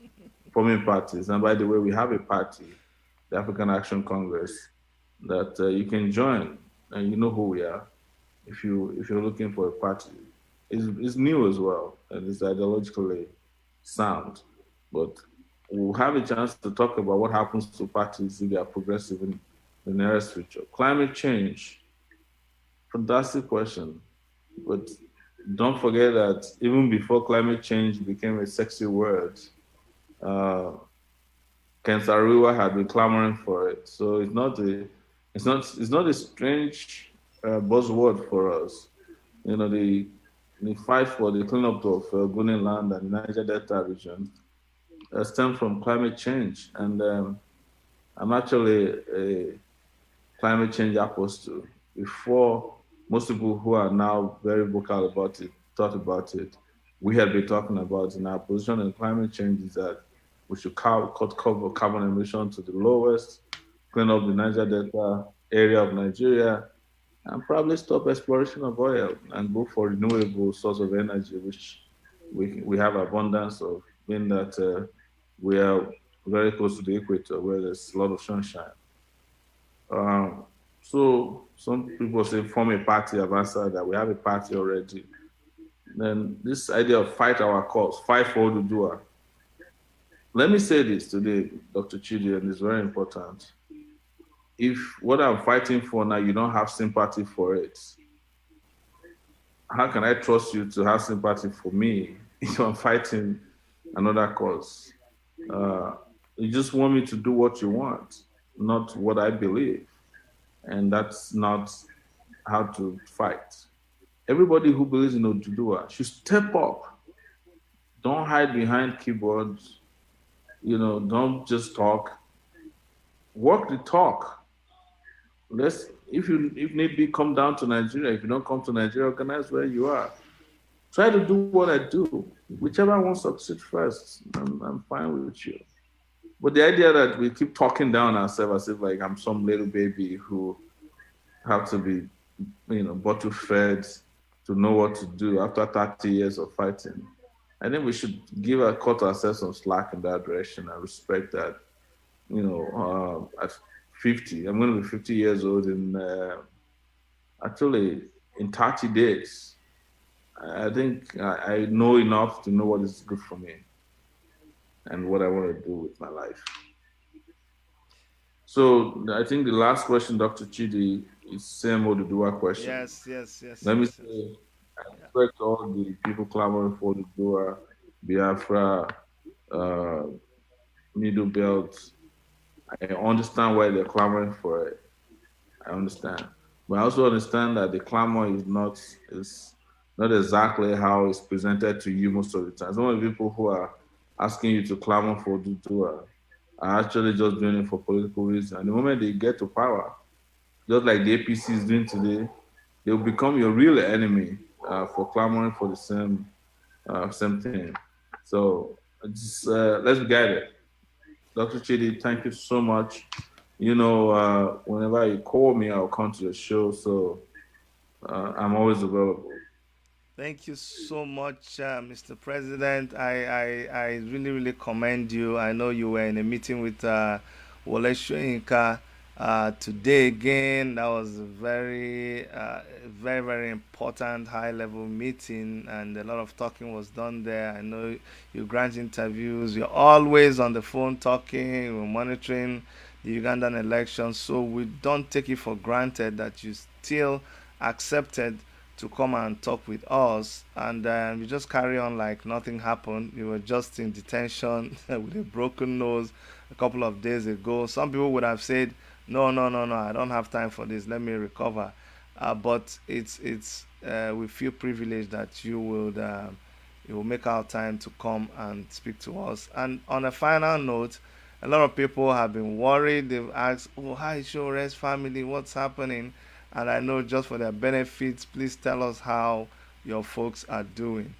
forming parties. And by the way, we have a party, the African Action Congress, that you can join, and you know who we are. If you're looking for a party, it's new as well, and it's ideologically sound, but we'll have a chance to talk about what happens to parties if they are progressive in the nearest future. Climate change, fantastic question, but don't forget that even before climate change became a sexy word, uh, Ken Saro-Wiwa had been clamoring for it. So it's not a strange buzzword for us. The fight for the cleanup of Guinea land and the Niger Delta region stem from climate change, and I'm actually a climate change apostle. Before most people who are now very vocal about it thought about it, we had been talking about in our position in climate change is that we should cut cover carbon emission to the lowest, clean up the Niger Delta area of Nigeria, and probably stop exploration of oil and go for renewable source of energy, which we have abundance of, being that we are very close to the equator where there's a lot of sunshine. Um, so some people say form a party. I've answered that we have a party already. Then this idea of fight our cause, fight for Odudua. Let me say this today, Dr. Chidi, and it's very important. If what I'm fighting for now, you don't have sympathy for it, how can I trust you to have sympathy for me if I'm fighting another cause? You just want me to do what you want, not what I believe. And that's not how to fight. Everybody who believes in Odudua should step up. Don't hide behind keyboards. Don't just talk. Work the talk. If need be, come down to Nigeria. If you don't come to Nigeria, organize where you are. Try to do what I do. Whichever one succeed first, I'm fine with you. But the idea that we keep talking down ourselves as if like I'm some little baby who have to be, bottle fed to know what to do after 30 years of fighting. I think we should cut ourselves some slack in that direction and respect that. At 50, I'm going to be 50 years old in actually in 30 days. I think I know enough to know what is good for me and what I want to do with my life. So I think the last question, Dr. Chidi, is same Odudua question. Yes. Let me say, I respect all the people clamoring for Odudua, Biafra, Middle Belt. I understand why they're clamoring for it. I understand. But I also understand that the clamor is not exactly how it's presented to you most of the time. Some of the people who are asking you to clamor for Odudua are actually just doing it for political reasons. And the moment they get to power, just like the APC is doing today, they'll become your real enemy for clamoring for the same thing. So let's be guided. Dr. Chidi, thank you so much. Whenever you call me, I'll come to the show. So I'm always available. Thank you so much, Mr. President. I really, really commend you. I know you were in a meeting with Wole Soyinka today again. That was a very, very important high-level meeting, and a lot of talking was done there. I know you grant interviews. You're always on the phone talking. We're monitoring the Ugandan elections, so we don't take it for granted that you still accepted to come and talk with us, and we just carry on like nothing happened. You were just in detention with a broken nose a couple of days ago. Some people would have said, "No, no, no, no, I don't have time for this. Let me recover." But it's we feel privileged that you will make out time to come and speak to us. And on a final note, a lot of people have been worried. They've asked, "Oh, hi, Shore's family, what's happening?" And I know just for their benefits, please tell us how your folks are doing.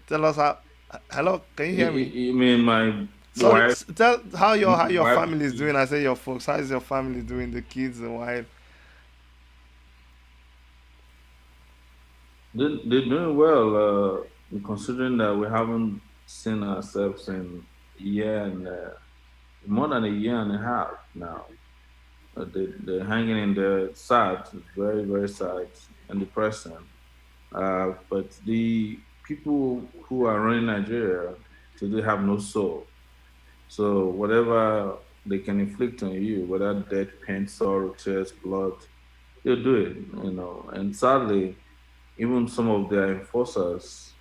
Tell us how. Hello, can you hear me? You mean my Sorry, wife? tell how your Wife, family is doing. I say your folks. How is your family doing? The kids, the wife. they're doing well, considering that we haven't seen ourselves in a year and more than a year and a half now. They're hanging in there, sad, very, very sad and depressing. But the people who are running Nigeria today have no soul. So whatever they can inflict on you, whether death, pain, sorrow, tears, blood, they'll do it, And sadly, even some of their enforcers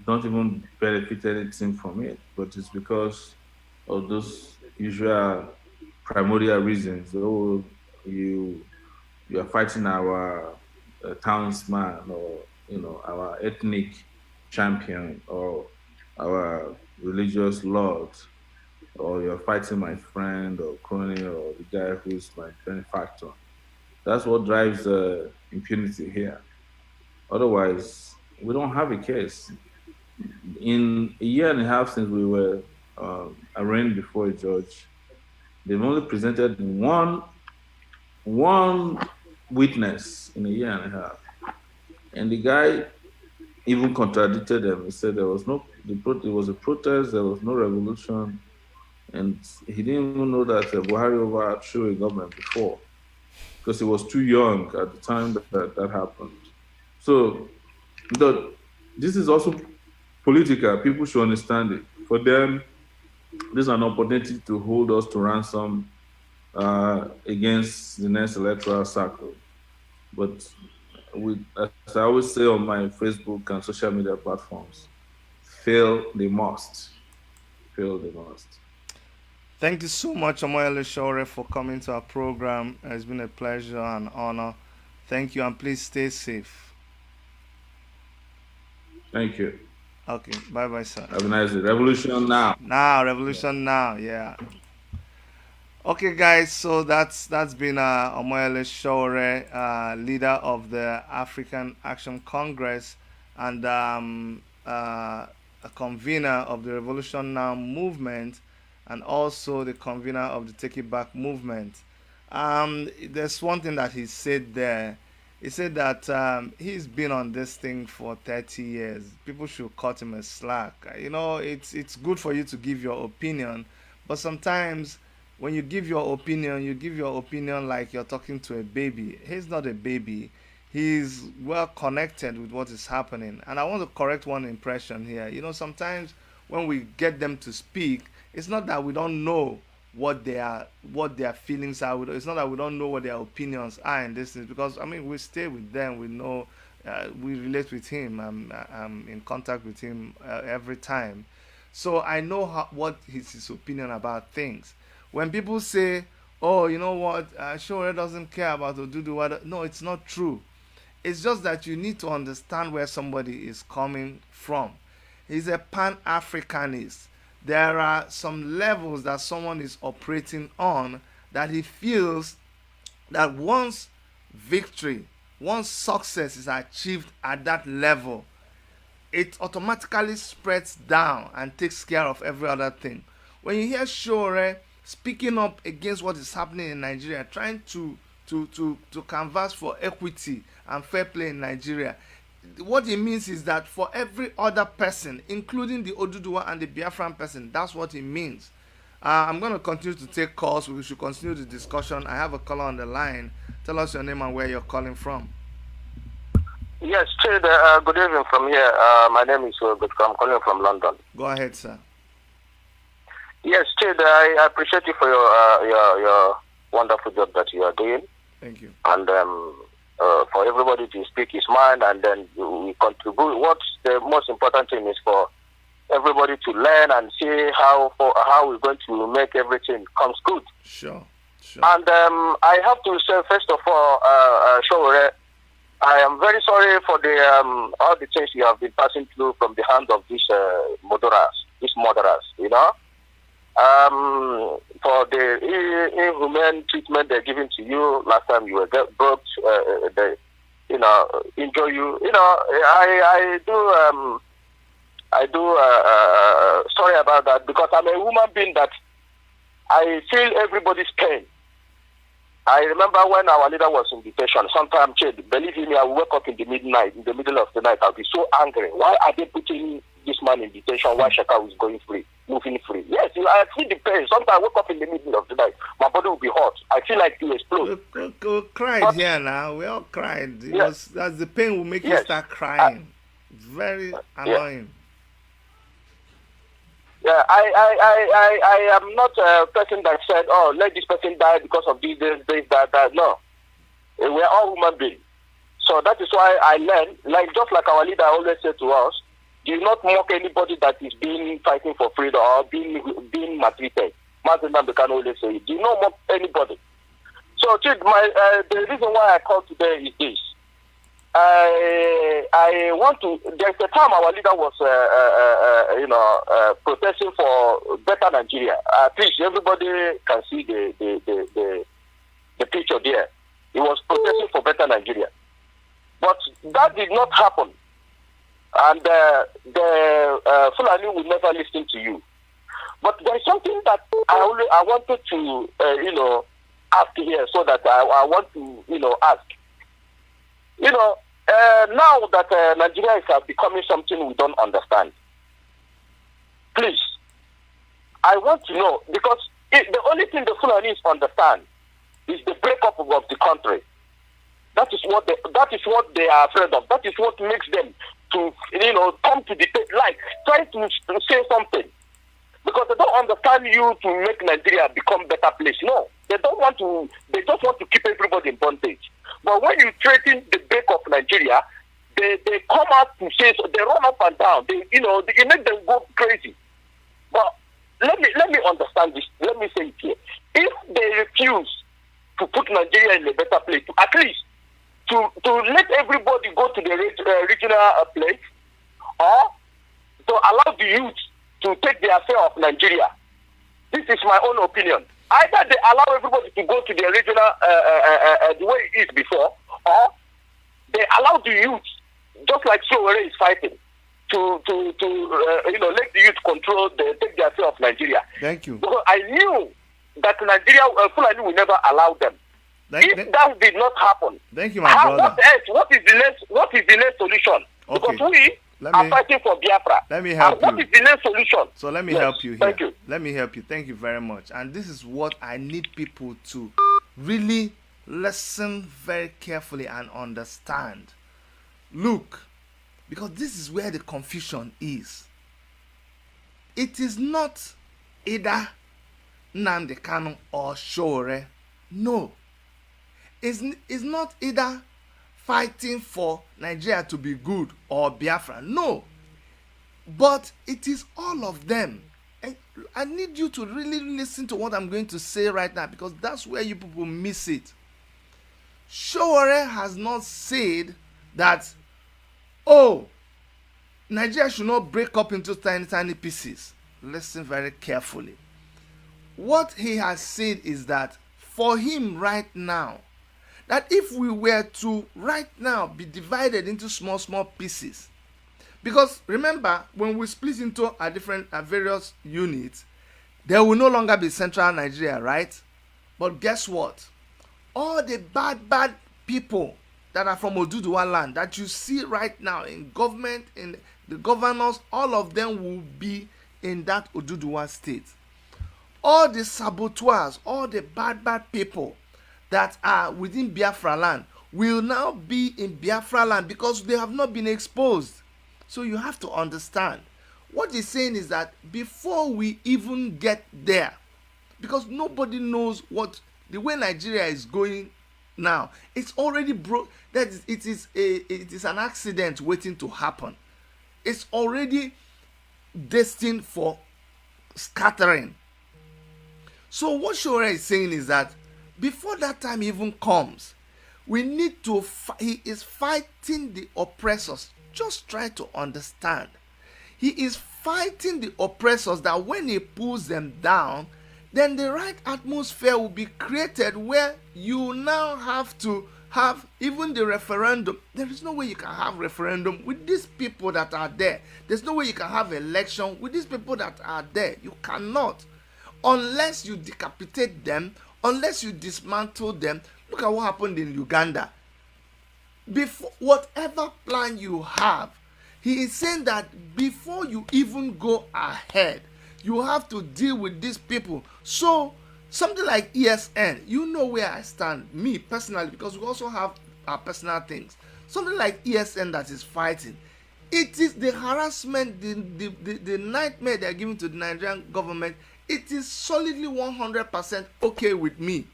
don't even benefit anything from it, but it's because of those usual primordial reasons. Oh, you you are fighting our townsman, or our ethnic champion, or our religious lord, or you're fighting my friend or crony, or the guy who's my benefactor. That's what drives impunity here. Otherwise, we don't have a case. In a year and a half since we were arraigned before a judge, they've only presented one witness in a year and a half, and the guy even contradicted them. He said there was no it was a protest, there was no revolution, and he didn't even know that Buhari overthrew a government before because he was too young at the time that happened. So the, this is also political. People should understand it. For them, this is an opportunity to hold us to ransom against the next electoral cycle. But as I always say on my Facebook and social media platforms, fail they must. Fail they must. Thank you so much, Omoyele Sowore, for coming to our program. It's been a pleasure and honor. Thank you, and please stay safe. Thank you. Okay, bye bye, sir. Have a nice day. Revolution now. Now, Yeah. revolution now, yeah. Okay, guys, so that's been Omoyele Sowore, leader of the African Action Congress and a convener of the Revolution Now movement, and also the convener of the Take It Back movement. There's one thing that he said there. He said that he's been on this thing for 30 years. People should cut him a slack. It's good for you to give your opinion, but sometimes when you give your opinion like you're talking to a baby. He's not a baby. He's well connected with what is happening. And I want to correct one impression here. Sometimes when we get them to speak, it's not that we don't know what their feelings are. It's not that we don't know what their opinions are in this thing, because I mean we stay with them. We know, we relate with him. I'm in contact with him every time, so I know what is his opinion about things. When people say, "Oh, you know what? Sure doesn't care about Oduduwa," no, it's not true. It's just that you need to understand where somebody is coming from. He's a pan-Africanist. There are some levels that someone is operating on that he feels that victory, once success is achieved at that level, it automatically spreads down and takes care of every other thing. When you hear Sowore speaking up against what is happening in Nigeria, trying to to canvass for equity and fair play in Nigeria. What it means is that for every other person, including the Oduduwa and the Biafran person, that's what it means. I'm going to continue to take calls. We should continue the discussion. I have a caller on the line. Tell us your name and where you're calling from. Yes, Chid, good evening from here. My name is Bobi. I'm calling from London. Go ahead, sir. Yes, Chid, I appreciate you for your wonderful job that you are doing. Thank you. And for everybody to speak his mind, and then we contribute. What's the most important thing is for everybody to learn and see how we're going to make everything comes good. Sure. And I have to say, first of all, Sowore, I am very sorry for the all the things you have been passing through from the hand of these murderers, you know. For the inhumane treatment they're giving to you last time you were brought, they, you know, injure you. You know, I do sorry about that, because I'm a human being that I feel everybody's pain. I remember when our leader was in detention, sometimes, believe me, I will wake up in the middle of the night, I'll be so angry. Why are they putting this man in detention? Why Shaka is going free, moving free? Yes, I feel the pain. Sometimes I wake up in the middle of the night, my body will be hot. I feel like to explode. We cried here now. We all cried. That's the pain will make you start crying. Very annoying. Yeah, I am not a person that said, oh, let this person die because of this, that. No. We're all human beings. So that is why I learned, just like our leader always said to us, do not mock anybody that is fighting for freedom or being maltreated. Mazi Nnamdi Kanu always say, do not mock anybody. So, the reason why I called today is this. I want to. There's a time our leader was, protesting for better Nigeria. At least everybody can see the picture there. He was protesting for better Nigeria, but that did not happen, and the Fulani will never listen to you. But there's something that I wanted to ask here, so that I want to ask. Now that Nigeria is becoming something we don't understand, please, I want to know, because the only thing the Fulanis understand is the breakup of the country. That is what they are afraid of. That is what makes them to come to the try to say something, because they don't understand you to make Nigeria become better place. No, they don't want to. They just want to keep everybody in bondage. But when you threaten the break of Nigeria, they come out to say, so they run up and down. They make them go crazy. But let me understand this. Let me say it here. If they refuse to put Nigeria in a better place, at least to let everybody go to the regional place, or to allow the youth to take the affair of Nigeria, this is my own opinion. Either they allow everybody to go to the regional the way it is before, or they allow the youth, just like Sowore is fighting, to let the youth take the affair of Nigeria. Thank you. Because I knew that Nigeria, Fulani will never allow them. If that did not happen, thank you, my brother. What is the next solution? Okay. Because we are fighting for Biafra. Let me help you. What is the next solution? So let me help you here. Thank you. Let me help you. Thank you very much. And this is what I need people to really listen very carefully and understand. Look, because this is where the confusion is. It is not either Nnamdi Kanu or Sowore. No. It's not either fighting for Nigeria to be good or Biafra. No. But it is all of them. And I need you to really listen to what I'm going to say right now, because that's where you people miss it. Sowore has not said that, oh, Nigeria should not break up into tiny pieces. Listen very carefully. What he has said is that for him right now, that if we were to right now be divided into small pieces, because remember, when we split into various units, there will no longer be central Nigeria, right? But guess what? all the bad people that are from Oduduwa land that you see right now in government, in the governors, all of them will be in that Oduduwa state. All the saboteurs, all the bad people that are within Biafra land will now be in Biafra land because they have not been exposed. So you have to understand. What he's saying is that before we even get there, because nobody knows what the way Nigeria is going now, it's already broke. That is, it is an accident waiting to happen. It's already destined for scattering. So what Sowore is saying is that before that time even comes, we need to he is fighting the oppressors. Just try to understand. He is fighting the oppressors that when he pulls them down, then the right atmosphere will be created where you now have to have even the referendum. There is no way you can have referendum with these people that are there. There's no way you can have election with these people that are there. You cannot. Unless you decapitate them, unless you dismantle them. Look at what happened in Uganda. Before whatever plan you have, he is saying that before you even go ahead, you have to deal with these people. So something like ESN, you know where I stand, me personally, because we also have our personal things. Something like ESN that is fighting, it is the harassment, the nightmare they are giving to the Nigerian government. It is solidly 100% okay with me.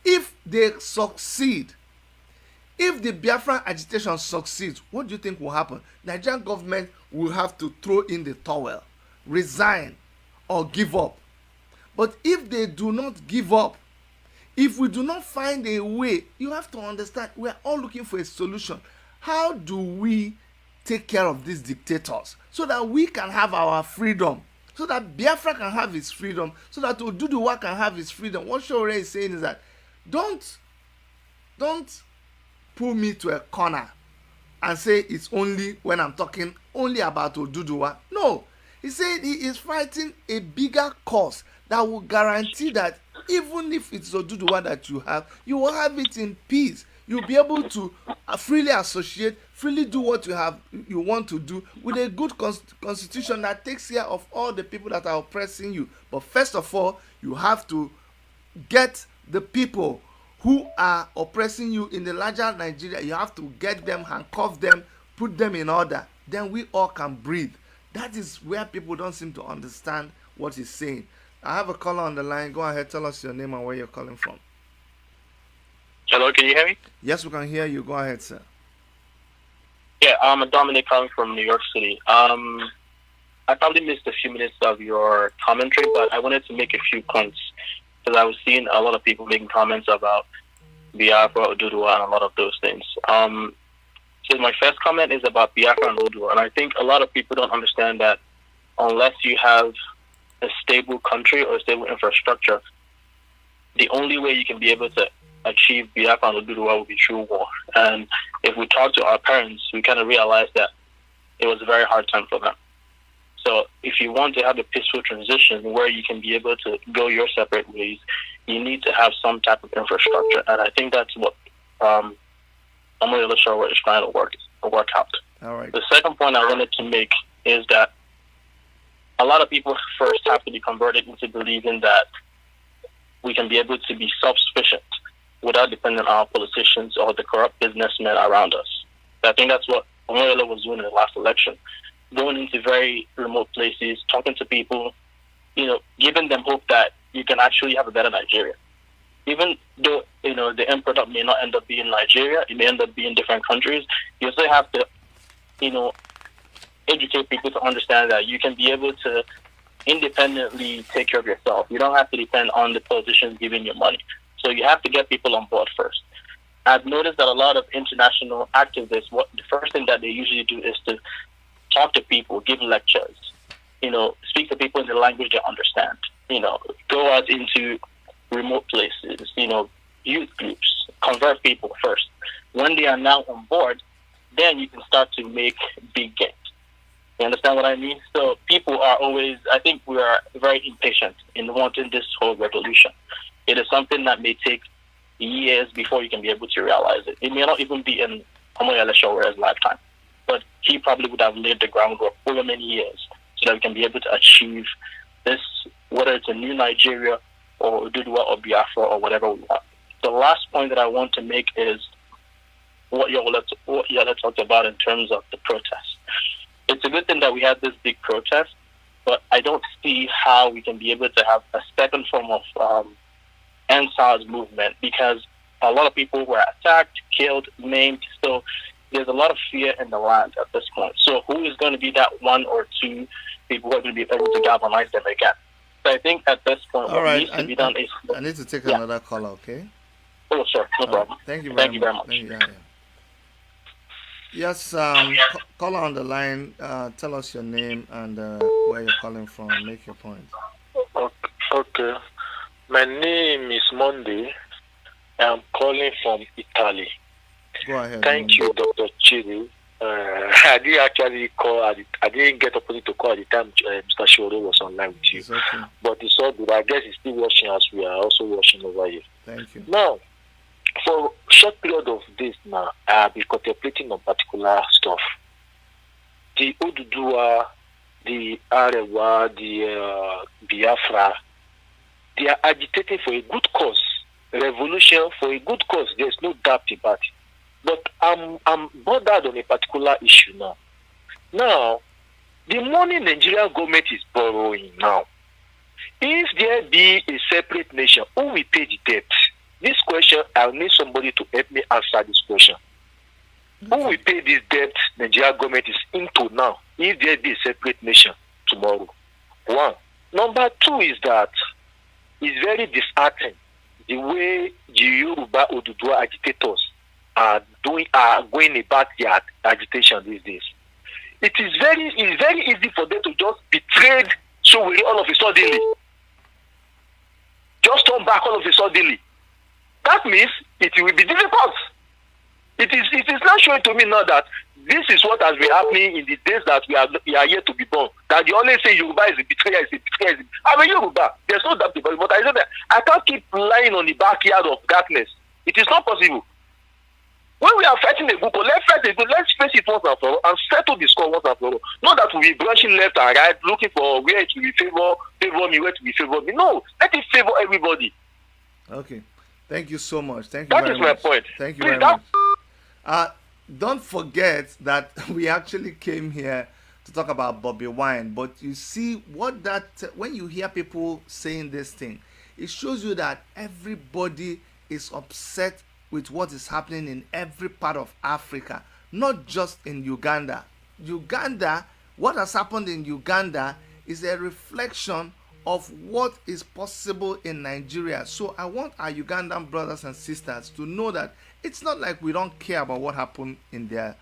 If they succeed, if the Biafran agitation succeeds, what do you think will happen? Nigerian government will have to throw in the towel, resign, or give up. But if they do not give up, if we do not find a way, you have to understand, we are all looking for a solution. How do we take care of these dictators so that we can have our freedom, so that Biafra can have its freedom, so that Oduduwa can have its freedom? What Sowore is saying is that don't pull me to a corner and say it's only when I'm talking only about Oduduwa. No, he said he is fighting a bigger cause that will guarantee that even if it's Oduduwa that you will have it in peace. You'll be able to freely associate, freely do what you want to do with a good constitution that takes care of all the people that are oppressing you. But first of all, you have to get the people who are oppressing you in the larger Nigeria. You have to get them, handcuff them, put them in order. Then we all can breathe. That is where people don't seem to understand what he's saying. I have a caller on the line. Go ahead, tell us your name and where you're calling from. Hello, can you hear me? Yes, we can hear you. Go ahead, sir. Yeah, I'm Dominic calling from New York City. I probably missed a few minutes of your commentary, but I wanted to make a few points because I was seeing a lot of people making comments about Biafra, Oduduwa, and a lot of those things. So my first comment is about Biafra and Oduduwa, and I think a lot of people don't understand that unless you have a stable country or a stable infrastructure, the only way you can be able to achieve Biafra and Oduduwa will be through war. And if we talk to our parents, we kind of realize that it was a very hard time for them. So if you want to have a peaceful transition where you can be able to go your separate ways, you need to have some type of infrastructure. And I think that's what I'm not really sure what is trying to work out. All right. The second point I wanted to make is that a lot of people first have to be converted into believing that we can be able to be self-sufficient without depending on our politicians or the corrupt businessmen around us. I think that's what Omoyele was doing in the last election, going into very remote places, talking to people, giving them hope that you can actually have a better Nigeria. Even though, the end product may not end up being Nigeria, it may end up being different countries, you still have to, educate people to understand that you can be able to independently take care of yourself. You don't have to depend on the politicians giving you money. So you have to get people on board first. I've noticed that a lot of international activists, the first thing that they usually do is to talk to people, give lectures, speak to people in the language they understand, go out into remote places, youth groups, convert people first. When they are now on board, then you can start to make big gains. You understand what I mean? So people are always, I think we are very impatient in wanting this whole revolution. It is something that may take years before you can be able to realize it. It may not even be in Omoyele Showere's lifetime, but he probably would have laid the groundwork over many years so that we can be able to achieve this, whether it's a new Nigeria or Ududua or Biafra or whatever we want. The last point that I want to make is what y'all talked about in terms of the protest. It's a good thing that we had this big protest, but I don't see how we can be able to have a second form of NSAS movement, because a lot of people were attacked, killed, maimed. So there's a lot of fear in the land at this point. So who is going to be that one or two people who are going to be able to galvanize them again? So I think at this point, All what right. needs to be done is... I need to take another caller, okay? Oh, sure. No problem. Thank you Thank you very much. Yeah. Yes, caller on the line, tell us your name and where you're calling from. Make your point. Okay. My name is Monday. I'm calling from Italy. Go ahead. Thank you, Dr. Chidi. I didn't actually call. I didn't get opportunity to call at the time Mr. Sowore was online with you. It's okay. But it's all good. I guess he's still watching as we are also watching over here. Thank you. Now, for a short period of days now, I've been contemplating on particular stuff. The Ududua, the Arewa, the Biafra, they are agitating for a good cause. Revolution for a good cause. There's no doubt about it. But I'm bothered on a particular issue now. Now, the money Nigerian government is borrowing now, if there be a separate nation, who will pay the debt? This question, I'll need somebody to help me answer this question. Who will pay this debt Nigerian government is into now, if there be a separate nation tomorrow? One. Number two is that it's very disheartening the way the Yoruba Ududua agitators are going about their agitation these days. It's very easy for them to just betray Sowore all of a suddenly. Just turn back all of a suddenly. That means it will be difficult. It is not showing to me now that this is what has been happening in the days that we are yet to be born. That they always say Yoruba is a betrayer, I'm a Yoruba. There's no doubt about it. But I said that I can't keep lying on the backyard of darkness. It is not possible. When we are fighting a group, let's face it once and for all and settle the score once and for all. Not that we'll be branching left and right, looking for where it will be favor me, where it will be favor me. No, let it favor everybody. Okay. Thank you so much. Thank you That very is much. my point. Thank you Please, very much. Don't forget that we actually came here to talk about Bobi Wine. But you see when you hear people saying this thing, it shows you that everybody is upset with what is happening in every part of Africa, not just in Uganda. What has happened in Uganda is a reflection of what is possible in Nigeria. So I want our Ugandan brothers and sisters to know that it's not like we don't care about what happened in their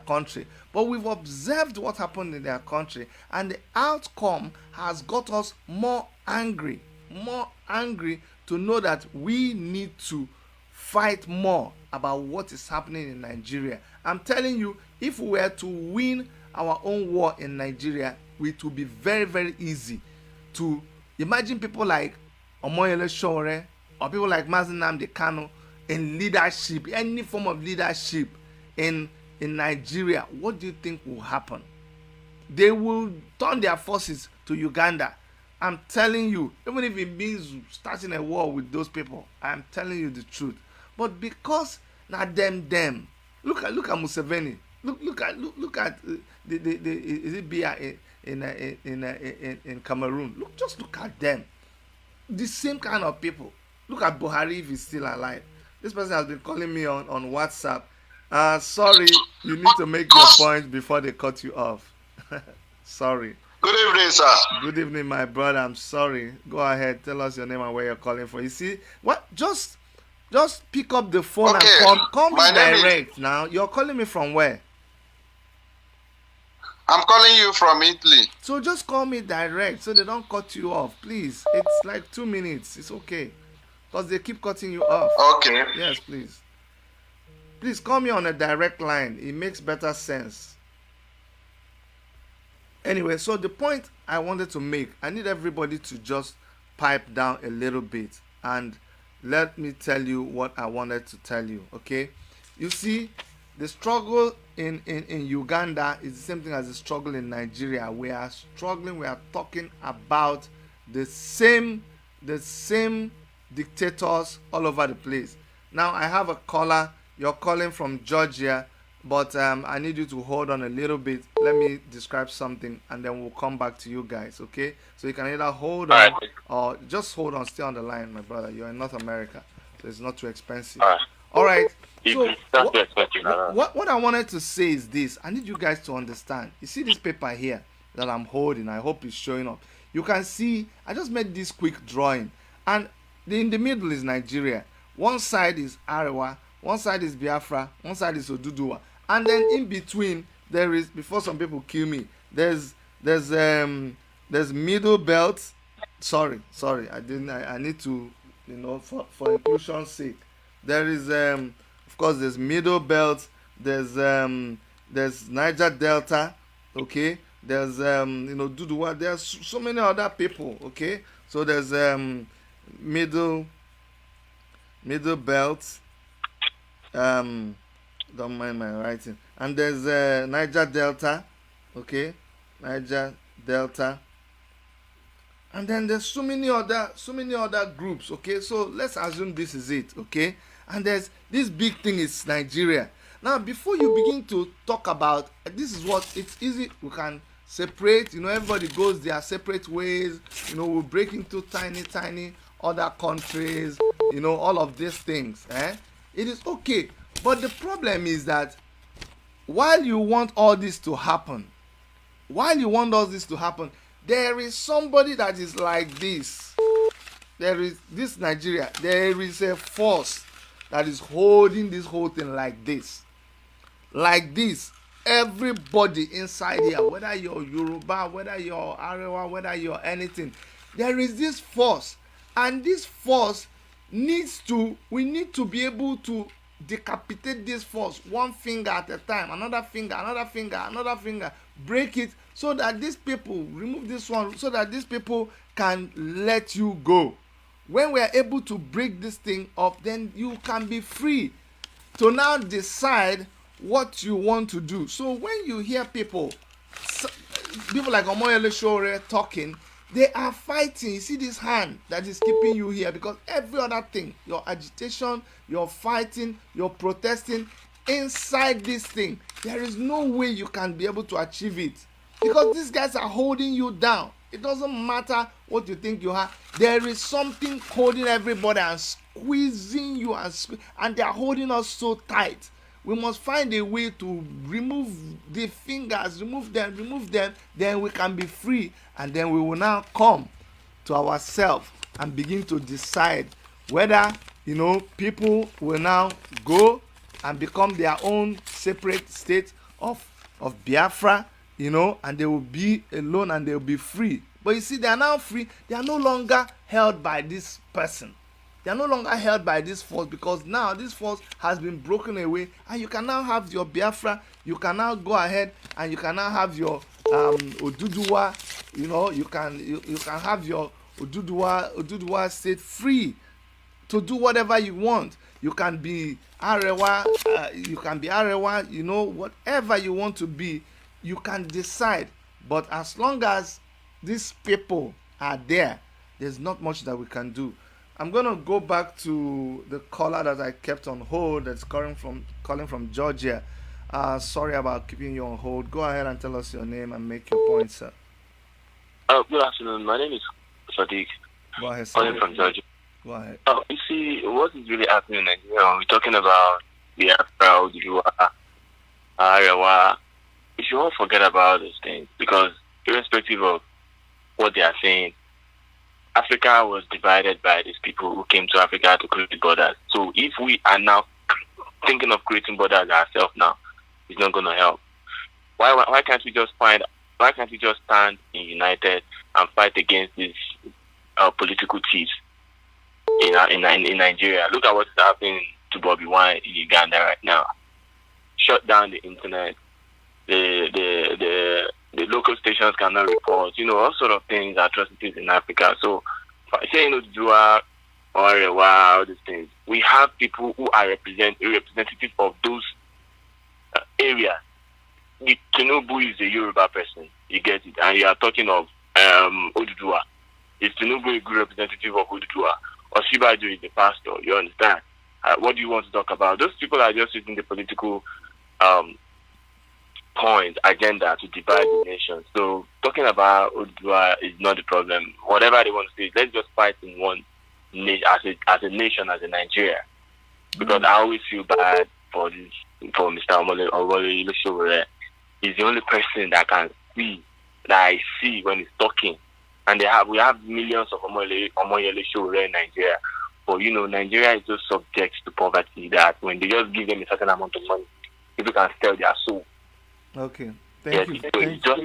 country, but we've observed what happened in their country, and the outcome has got us more angry to know that we need to fight more about what is happening in Nigeria. I'm telling you, if we were to win our own war in Nigeria, it would be very, very easy to imagine people like Omoyele Sowore or people like Mazi Nnamdi Kanu in leadership, any form of leadership in Nigeria. What do you think will happen? They will turn their forces to Uganda. I'm telling you, even if it means starting a war with those people, I'm telling you the truth. But because not them, look at Museveni. Look at is it Bia in Cameroon? Look at them. The same kind of people. Look at Buhari if he's still alive. This person has been calling me on WhatsApp. Sorry, you need to make your point before they cut you off. Sorry. Good evening, sir. Good evening, my brother. I'm sorry. Go ahead. Tell us your name and where you're calling from. You see, what? Just pick up the phone and call me direct. Now, you're calling me from where? I'm calling you from Italy. So just call me direct so they don't cut you off, please. It's like 2 minutes. It's okay. Because they keep cutting you off. Okay. Yes, please. Please call me on a direct line. It makes better sense. Anyway, so the point I wanted to make, I need everybody to just pipe down a little bit and let me tell you what I wanted to tell you. Okay, you see, the struggle in Uganda is the same thing as the struggle in Nigeria. We are struggling. We are talking about the same dictators all over the place. Now I have a caller. You're calling from Georgia, but I need you to hold on a little bit. Let me describe something, and then we'll come back to you guys. Okay? So you can either hold on or just hold on. Stay on the line, my brother. You're in North America, so it's not too expensive. All right. So what I wanted to say is this. I need you guys to understand. You see this paper here that I'm holding. I hope it's showing up. You can see I just made this quick drawing, and in the middle is Nigeria. One side is Arewa, one side is Biafra, one side is Oduduwa, and then in between there is, before some people kill me, there's middle belt. Sorry, I need to, for inclusion's sake. There is of course there's middle belt, there's Niger Delta, okay, there's Duduwa, there's so many other people, okay. So there's middle belt, don't mind my writing, and there's Niger Delta, okay, Niger Delta, and then there's so many other groups, okay. So let's assume this is it, okay. And there's this big thing is Nigeria. Now before you begin to talk about this, is what it's easy, we can separate, everybody goes their separate ways, we break into tiny other countries, all of these things, it is okay. But the problem is that while you want all this to happen, there is somebody that is like this. There is this Nigeria, there is a force that is holding this whole thing like this. Everybody inside here, whether you're Yoruba, whether you're Arewa, whether you're anything, there is this force, and this force we need to be able to decapitate this force one finger at a time, another finger, break it, so that these people, remove this one, so that these people can let you go. When we are able to break this thing up, then you can be free to now decide what you want to do. So when you hear people like Omoyele Sowore talking, they are fighting. You see this hand that is keeping you here, because every other thing, your agitation, your fighting, your protesting, inside this thing, there is no way you can be able to achieve it, because these guys are holding you down. It doesn't matter what you think you have. There is something holding everybody and squeezing you, and they are holding us so tight. We must find a way to remove the fingers, remove them, then we can be free, and then we will now come to ourselves and begin to decide whether, people will now go and become their own separate state of Biafra, and they will be alone and they will be free. But you see, they are now free. They are no longer held by this person. They are no longer held by this force, because now this force has been broken away, and you can now have your Biafra. You can now go ahead and you can now have your Oduduwa. You can have your Oduduwa state free to do whatever you want. You can be Arewa. Whatever you want to be, you can decide. But as long as these people are there, there's not much that we can do. I'm going to go back to the caller that I kept on hold, that's calling from Georgia. Sorry about keeping you on hold. Go ahead and tell us your name and make your point, sir. Good afternoon. My name is Sadiq. Go ahead, calling from Georgia. Go ahead. You see, what is really happening in Nigeria, we're talking about Biafra, Oduduwa, Arewa. We should all forget about those things, because irrespective of what they are saying, Africa was divided by these people who came to Africa to create borders. So if we are now thinking of creating borders ourselves now, it's not going to help. Why can't we just stand united and fight against these political thieves in Nigeria? Look at what's happening to Bobi Wine in Uganda right now. Shut down the internet. The local stations cannot report, all sort of things, atrocities in Africa. So saying Oduduwa, or wow, these things. We have people who are representative of those areas. Tinubu is a Yoruba person, you get it, and you are talking of Oduduwa. Is Tinubu a good representative of Oduduwa? Or Sibajo is the pastor, you understand? What do you want to talk about? Those people are just using the political point, agenda to divide the nation. So talking about Oduduwa is not the problem. Whatever they want to say, let's just fight in one nation, as a nation, as a Nigeria. Because I always feel bad for Mr. Omole Sowore. He's the only person that I see when he's talking. And we have millions of Omole Sowore in Nigeria. But Nigeria is just subject to poverty that when they just give them a certain amount of money, people can sell their soul. Okay. Thank you.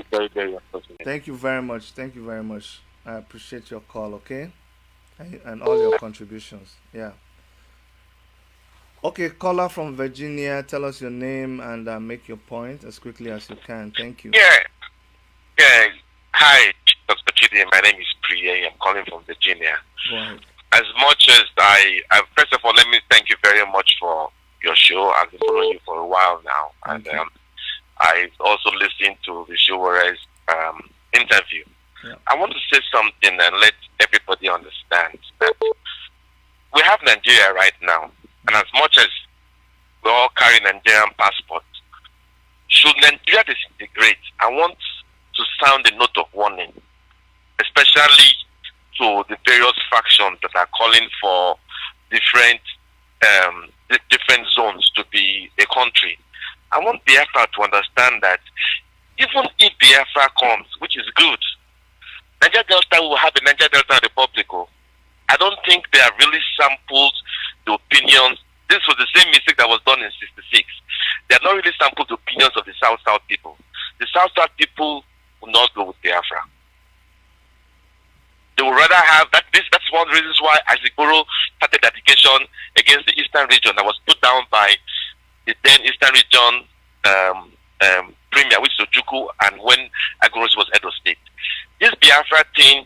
Very, very unfortunate. Thank you very much. Thank you very much. I appreciate your call, okay? And all your contributions. Yeah. Okay, caller from Virginia, tell us your name and make your point as quickly as you can. Thank you. Yeah. Hi, Dr. Chidi. My name is Priye. I'm calling from Virginia. Go ahead. As much as I first of all, let me thank you very much for your show. I've been following you for a while now, and I've also listened to the Sowore's interview. Yeah. I want to say something and let everybody understand that we have Nigeria right now, and as much as we all carry Nigerian passports, should Nigeria disintegrate, I want to sound a note of warning, especially to the various factions that are calling for different zones to be a country. I want Biafra to understand that even if Biafra comes, which is good, Niger Delta will have a Niger Delta Republic. I don't think they have really sampled the opinions. This was the same mistake that was done in '66. They have not really sampled the opinions of the South people. The South people will not go with Biafra. They would rather have that. That's one of the reasons why Azikoro started dedication against the Eastern region that was put down by the then Eastern region premier, which is Ojukwu, and when Agoros was head of state. This Biafra thing,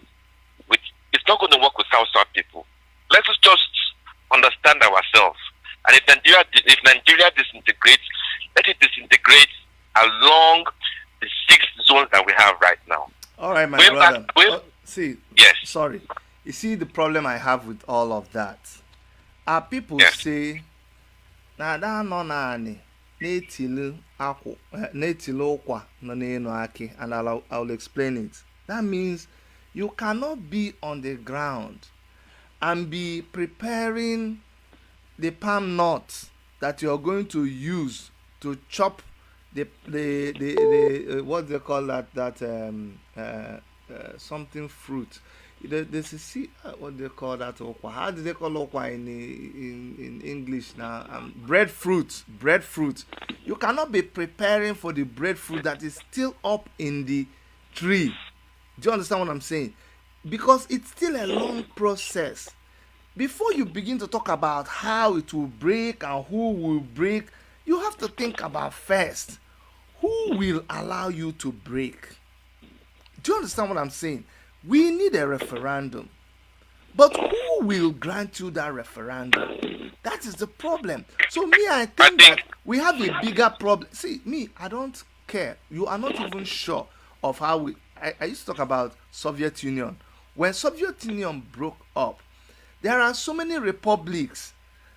it's not going to work with South people. Let's just understand ourselves. And if Nigeria disintegrates, let it disintegrate along the 6 zones that we have right now. All right, my brother. Yes. Sorry. You see the problem I have with all of that. People say, na da no na ani n'etilu okwa no n'enu aki, and I'll explain it. That means you cannot be on the ground and be preparing the palm nuts that you are going to use to chop the what they call that something fruit. This is what they call that okwa. How do they call okwa in English now? Breadfruit. You cannot be preparing for the breadfruit that is still up in the tree. Do you understand what I'm saying? Because it's still a long process. Before you begin to talk about how it will break and who will break, you have to think about first, who will allow you to break? Do you understand what I'm saying? We need a referendum. But who will grant you that referendum? That is the problem. So I think that we have a bigger problem. See, I don't care. You are not even sure of how I used to talk about Soviet Union. When Soviet Union broke up, there are so many republics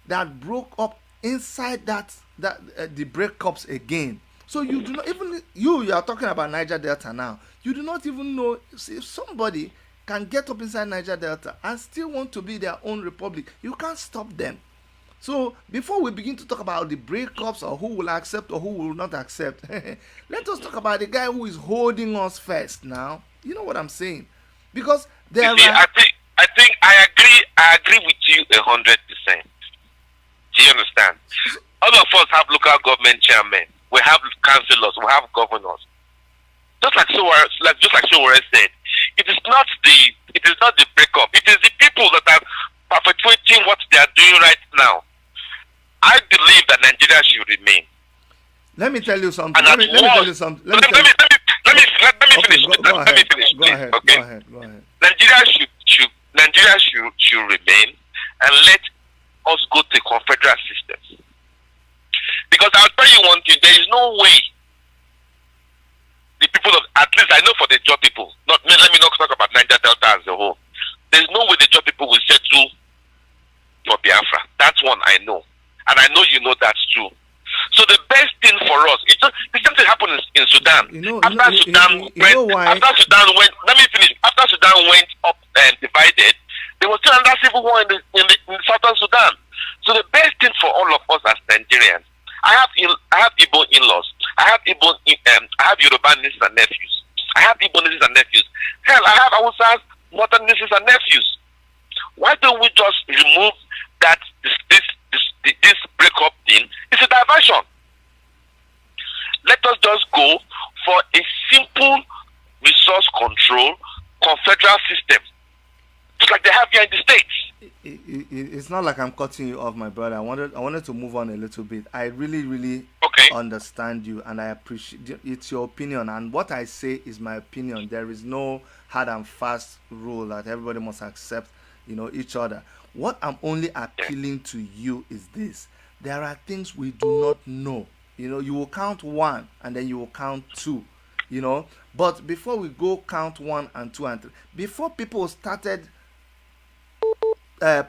that broke up inside the breakups again. So you do not even you are talking about Niger Delta now. You do not even know if somebody can get up inside Niger Delta and still want to be their own republic. You can't stop them. So before we begin to talk about the breakups or who will accept or who will not accept, let us talk about the guy who is holding us first now. You know what I'm saying? Because there I think I agree with you 100%. Do you understand? All of us have local government chairmen. We have councillors. We have governors. Just like Sowore said, it is not the breakup. It is the people that are perpetuating what they are doing right now. I believe that Nigeria should remain. Let me tell you something. Let me tell you something. Let me finish. Let me finish. Go ahead. Nigeria should remain, and let us go to a confederal system. Because I'll tell you one thing, there is no way the people of, at least I know for the Jaw people, let me not talk about Niger Delta as a whole. There's no way the Jaw people will settle for Biafra. That's one I know. And I know you know that's true. So the best thing for us, it's just, the same thing happened in Sudan. After Sudan went, let me finish. After Sudan went up and divided, there was still another civil war in southern Sudan. So the best thing for all of us as Nigerians, I have Igbo in-laws. I have Yoruba nieces and nephews. I have Igbo nieces and nephews. Hell, I have Hausa's northern nieces and nephews. Why don't we just remove that this breakup thing? It's a diversion. Let us just go for a simple resource control confederal system, just like they have here in the States. It's not like I'm cutting you off, my brother. I wanted to move on a little bit. I really understand you, and I appreciate it's your opinion, and what I say is my opinion. There is no hard and fast rule that everybody must accept, each other. What I'm only appealing to you is this: there are things we do not know. You will count one and then you will count two, but before we go count 1 and 2 and 3, before people started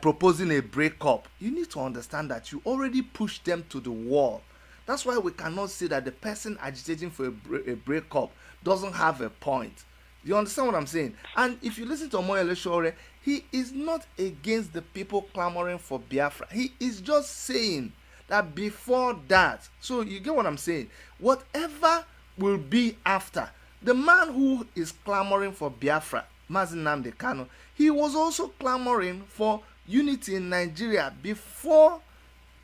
proposing a breakup, you need to understand that you already pushed them to the wall. That's why we cannot say that the person agitating for a breakup doesn't have a point. You understand what I'm saying? And if you listen to Omoyele Sowore, he is not against the people clamoring for Biafra. He is just saying that before that, so you get what I'm saying, whatever will be after, the man who is clamoring for Biafra, Mazi Nnamdi Kanu, he was also clamoring for unity in Nigeria before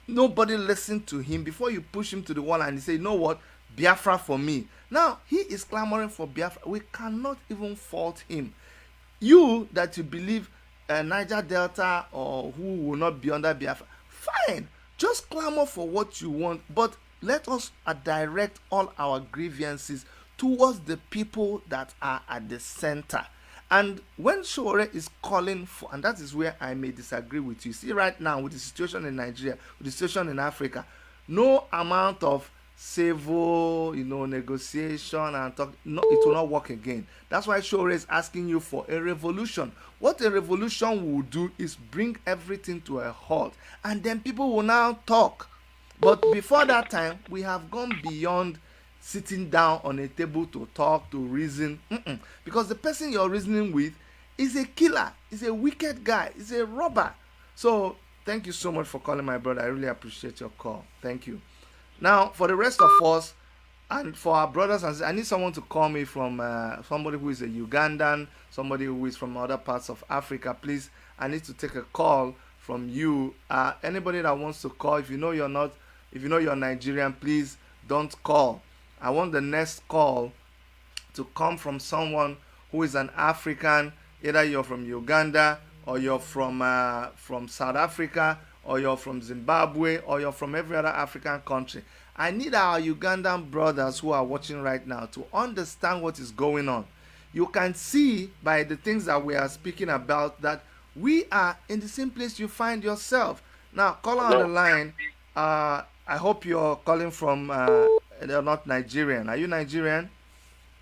nobody listened to him, before you push him to the wall and he say, you know what, Biafra for me. Now he is clamoring for Biafra. We cannot even fault him. You that you believe Niger Delta or who will not be under Biafra, fine, just clamor for what you want, but let us direct all our grievances towards the people that are at the center. And when Sowore is calling for, and that is where I may disagree with you. See, right now with the situation in Nigeria, with the situation in Africa, no amount of civil, negotiation and talk, no, it will not work again. That's why Sowore is asking you for a revolution. What a revolution will do is bring everything to a halt, and then people will now talk. But before that time, we have gone beyond sitting down on a table to talk, to reason. Because the person you're reasoning with is a killer, is a wicked guy, is a robber. So thank you so much for calling, my brother. I really appreciate your call. Thank you. Now, for the rest of us, and for our brothers and sisters, I need someone to call me from somebody who is a Ugandan, somebody who is from other parts of Africa. Please, I need to take a call from you. Anybody that wants to call, if you know you're Nigerian, please don't call. I want the next call to come from someone who is an African. Either you're from Uganda, or you're from South Africa, or you're from Zimbabwe, or you're from every other African country. I need our Ugandan brothers who are watching right now to understand what is going on. You can see by the things that we are speaking about that we are in the same place you find yourself. Now, caller on the line, I hope you're calling from, they're not Nigerian. Are you Nigerian?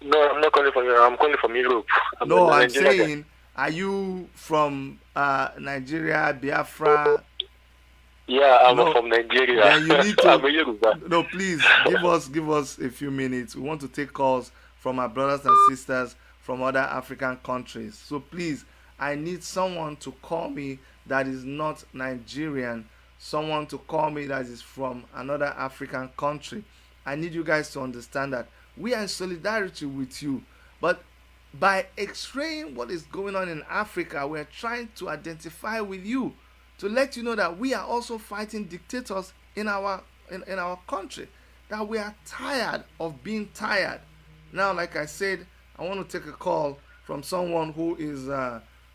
No, I'm not calling from Europe. I'm calling from Europe. I'm saying, are you from Nigeria, Biafra? Yeah, I'm from Nigeria. Then you need to, I'm a Yoruba. No, please give us a few minutes. We want to take calls from our brothers and sisters from other African countries. So please, I need someone to call me that is not Nigerian, someone to call me that is from another African country. I need you guys to understand that we are in solidarity with you. But by x-raying what is going on in Africa, we're trying to identify with you, to let you know that we are also fighting dictators in our country, that we are tired of being tired. Now, like I said, I want to take a call from someone who is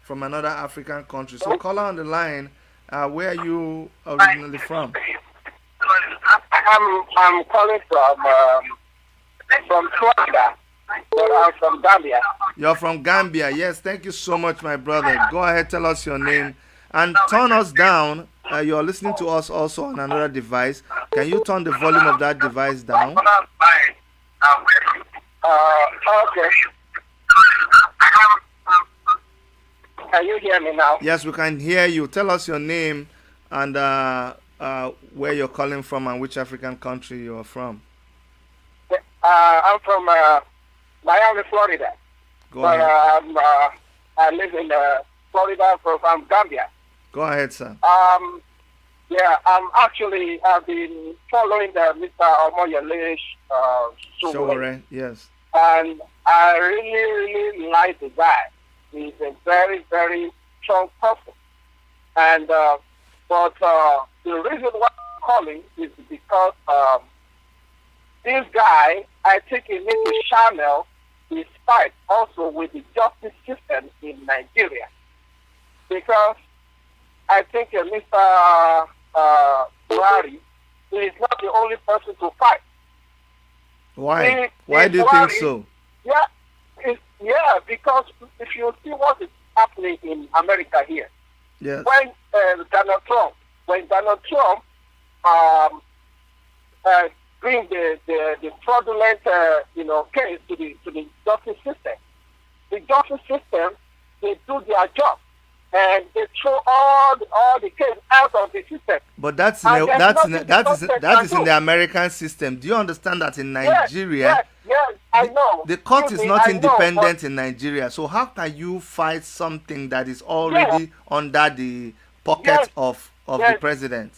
from another African country. So caller on the line, where are you originally from? I'm calling from Florida, but I'm from Gambia. You're from Gambia. Yes, thank you so much, my brother. Go ahead, tell us your name And turn us down. You're listening to us also on another device. Can you turn the volume of that device down? Okay. Can you hear me now? Yes, we can hear you. Tell us your name and where you're calling from and which African country you are from. I'm from Miami, Florida. Go But ahead. I live in Florida from Gambia. Go ahead, sir. Yeah, I've been following the Mr. Omoyele Sowore, Sowore, yes. and I really like the guy. He's a very, very strong person. And but the reason why I'm calling is because this guy, I think he needs to channel his fight also with the justice system in Nigeria. Because I think Mr. Buhari is not the only person to fight. Why? Why do you think so? Yeah, because if you see what is happening in America here, Yes. when Donald Trump bring the fraudulent case to the justice system, they do their job and they throw all the case out of the system. But that is in the American system. Do you understand that in Nigeria, Yes, I know. the court is Excuse me, not I know, independent in Nigeria? So how can you fight something that is already under the pocket of the president?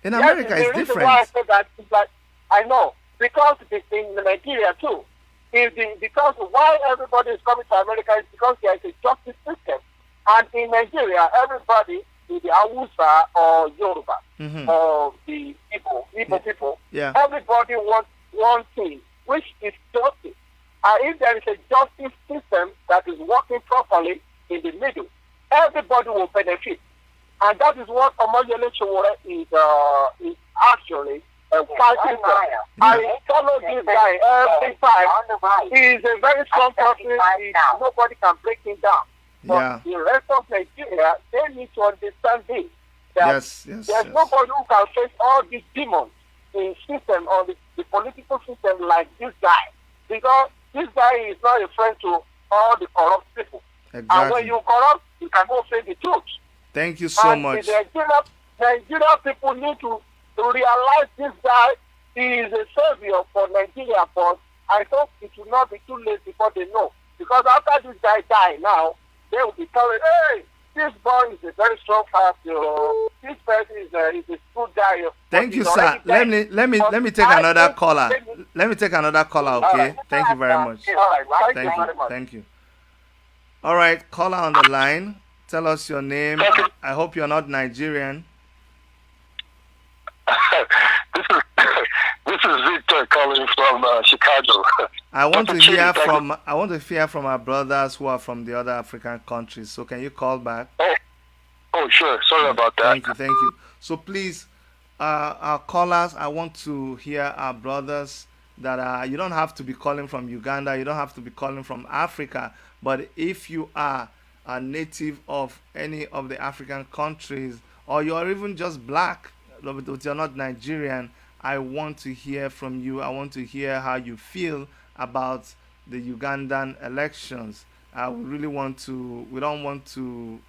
In America, it's the reason different. why I said that is that I know because in Nigeria too. Because why everybody is coming to America is because there is a justice system, and in Nigeria, everybody is the Hausa or Yoruba or the Igbo people. Yeah. Everybody wants one thing, which is justice. And if there is a justice system that is working properly in the middle, everybody will benefit. And that is what Omoyele Sowore is actually fighting for. I follow this guy every time. He is a very strong person. Nobody can break him down. But the rest of Nigeria, they need to understand this. That there's nobody who can face all these demons in system or the political system like this guy. Because this guy is not a friend to all the corrupt people. Exactly. And when you corrupt, you can go say the truth. Thank you so much. The Nigeria people need to realize this guy is a savior for Nigeria, but I hope it will not be too late before they know. Because after this guy die now, they will be telling, hey, this boy is a very strong fighter. This person is a good guy. Thank you, sir. Let me take another caller. Let me take another caller, okay? Thank you very much. Thank you. All right, caller on the line. Tell us your name. I hope you're not Nigerian. This is Victor calling from Chicago. I want to hear from our brothers who are from the other African countries. So can you call back? Oh, sure. Sorry about that. Thank you. So please, our callers, I want to hear our brothers that you don't have to be calling from Uganda. You don't have to be calling from Africa. But if you are a native of any of the African countries, or you're even just black, but you're not Nigerian, I want to hear from you. I want to hear how you feel about the Ugandan elections. We don't want to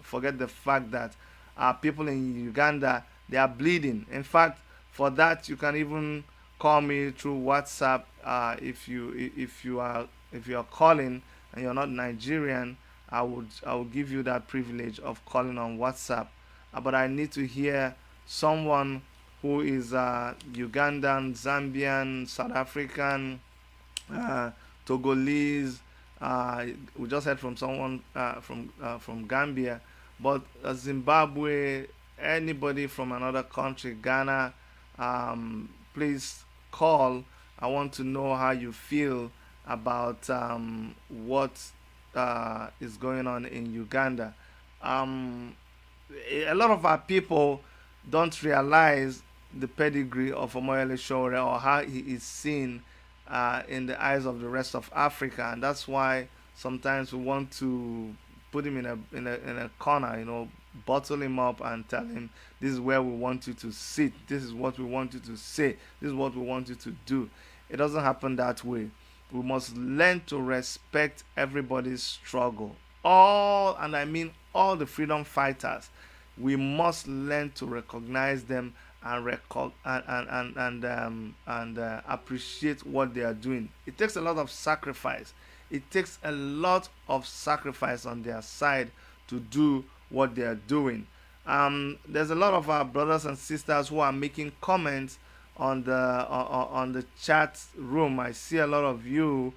forget the fact that people in Uganda, they are bleeding. In fact, for that, you can even call me through WhatsApp. If you are calling and you're not Nigerian, I will give you that privilege of calling on WhatsApp. But I need to hear someone who is Ugandan, Zambian, South African, Togolese. We just heard from someone from Gambia, but Zimbabwe, anybody from another country, Ghana, please call. I want to know how you feel about what is going on in Uganda. A lot of our people don't realize the pedigree of Omoyele Sowore or how he is seen in the eyes of the rest of Africa, and that's why sometimes we want to put him in a corner, bottle him up and tell him this is where we want you to sit, this is what we want you to say, this is what we want you to do. It doesn't happen that way. We must learn to respect everybody's struggle. All, and I mean all the freedom fighters. We must learn to recognize them and appreciate what they are doing. It takes a lot of sacrifice. It takes a lot of sacrifice on their side to do what they are doing. There's a lot of our brothers and sisters who are making comments on the chat room. I see a lot of you.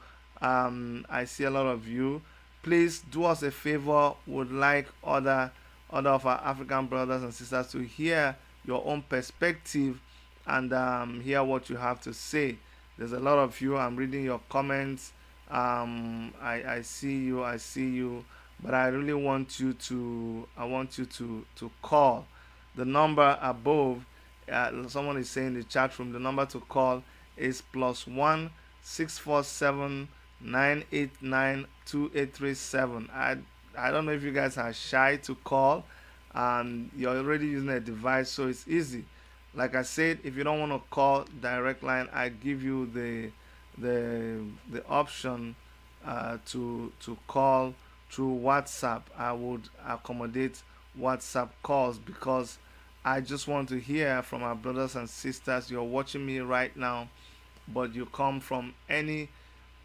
Please do us a favor. Would like other of our African brothers and sisters to hear your own perspective and hear what you have to say. There's a lot of you. I'm reading your comments. I see you, but I really want you to call the number above. Someone is saying in the chat room the number to call is +1 647 989 2837. I don't know if you guys are shy to call. You're already using a device, so it's easy. Like I said, if you don't want to call direct line, I give you the option to call through WhatsApp. I would accommodate WhatsApp calls because I just want to hear from our brothers and sisters. You're watching me right now, but you come from any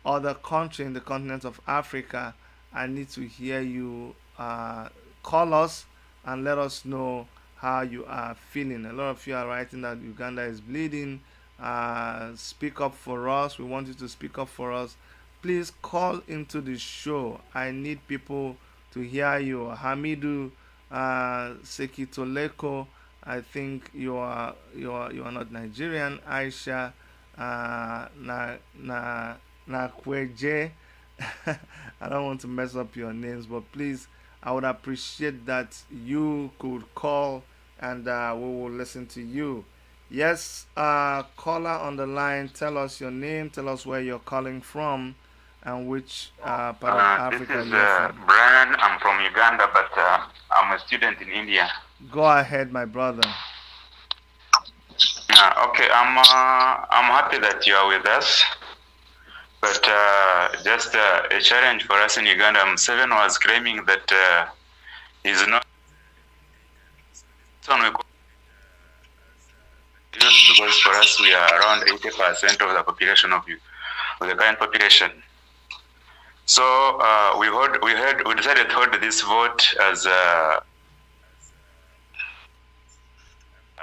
other country in the continent of Africa. I need to hear you. Call us and let us know how you are feeling. A lot of you are writing that Uganda is bleeding. Speak up for us. We want you to speak up for us. Please call into the show. I need people to hear you. Hamidu Sekitoleko, I think you are not Nigerian. Aisha Nakweje. I don't want to mess up your names, but please, I would appreciate that you could call and we will listen to you. Yes, caller on the line, tell us your name, tell us where you're calling from and which part of Africa this is, you're from. Brian, I'm from Uganda, but I'm a student in India. Go ahead, my brother. Okay, I'm happy that you are with us. But just a challenge for us in Uganda. Museveni was claiming that he's not. Because for us, we are around 80% of the population of the current population. So we decided to hold this vote as I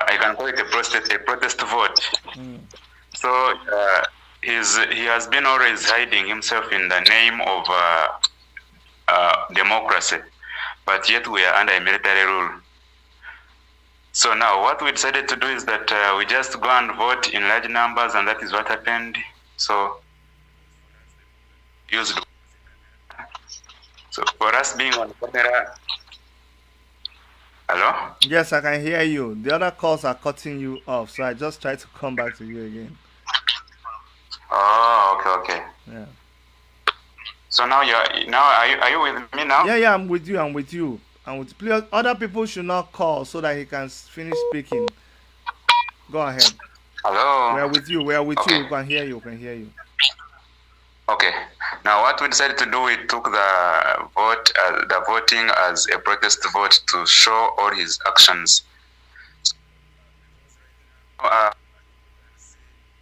can call it a protest vote. So he has been always hiding himself in the name of democracy, but yet we are under a military rule. So now what we decided to do is that we just go and vote in large numbers, and that is what happened. So for us being on camera. Hello? Yes, I can hear you. The other calls are cutting you off, so I just try to come back to you again. Oh, okay. Yeah. So now are you with me now? Yeah, I'm with you. Please, other people should not call so that he can finish speaking. Go ahead. Hello. We are with you. Okay. We can hear you. Okay. Now, what we decided to do, we took the voting as a protest vote to show all his actions.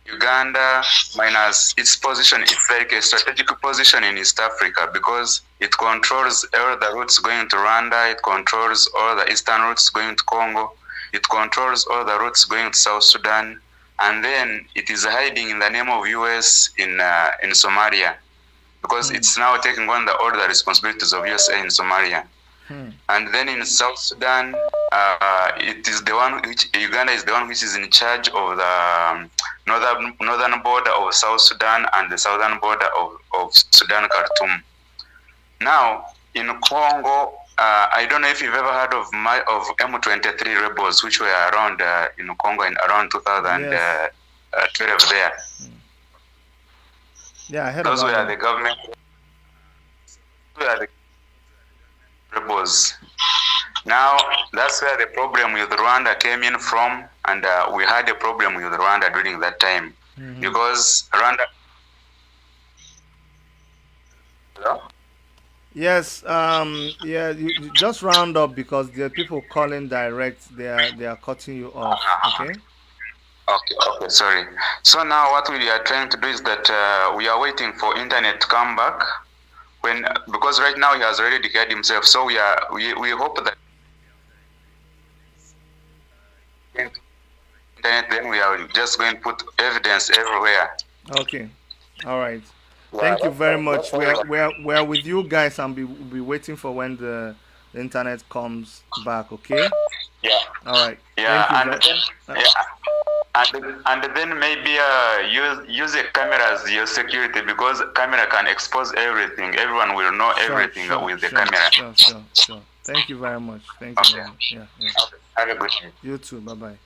Uganda, minus its position, it's like a strategic position in East Africa because it controls all the routes going to Rwanda, it controls all the eastern routes going to Congo, it controls all the routes going to South Sudan, and then it is hiding in the name of US in Somalia because it's now taking on all the responsibilities of USA in Somalia. And then in South Sudan, it is the one which Uganda is the one which is in charge of the northern border of South Sudan and the southern border of Sudan Khartoum. Now in Congo, I don't know if you've ever heard of M23 rebels, which were around in Congo in around 2012 there. Yeah, I heard those about were that. the government. rebels. Now, that's where the problem with Rwanda came in from, and we had a problem with Rwanda during that time. Because Rwanda... Hello? Yes, yeah, you just round up because there are people calling direct. They are cutting you off. Okay. Okay, sorry. So now what we are trying to do is that we are waiting for internet to come back. Because right now he has already declared himself. So we hope that internet, then we are just going to put evidence everywhere. Okay. All right. Thank you very much. We're with you guys, and be waiting for when the internet comes back. Okay. Yeah. All right. Yeah, Thank you. and then maybe use a camera as your security, because camera can expose everything. Everyone will know everything with the camera. Sure. Thank you very much. Thank you very much. Yeah. Okay. Have a good day. You too. Bye bye.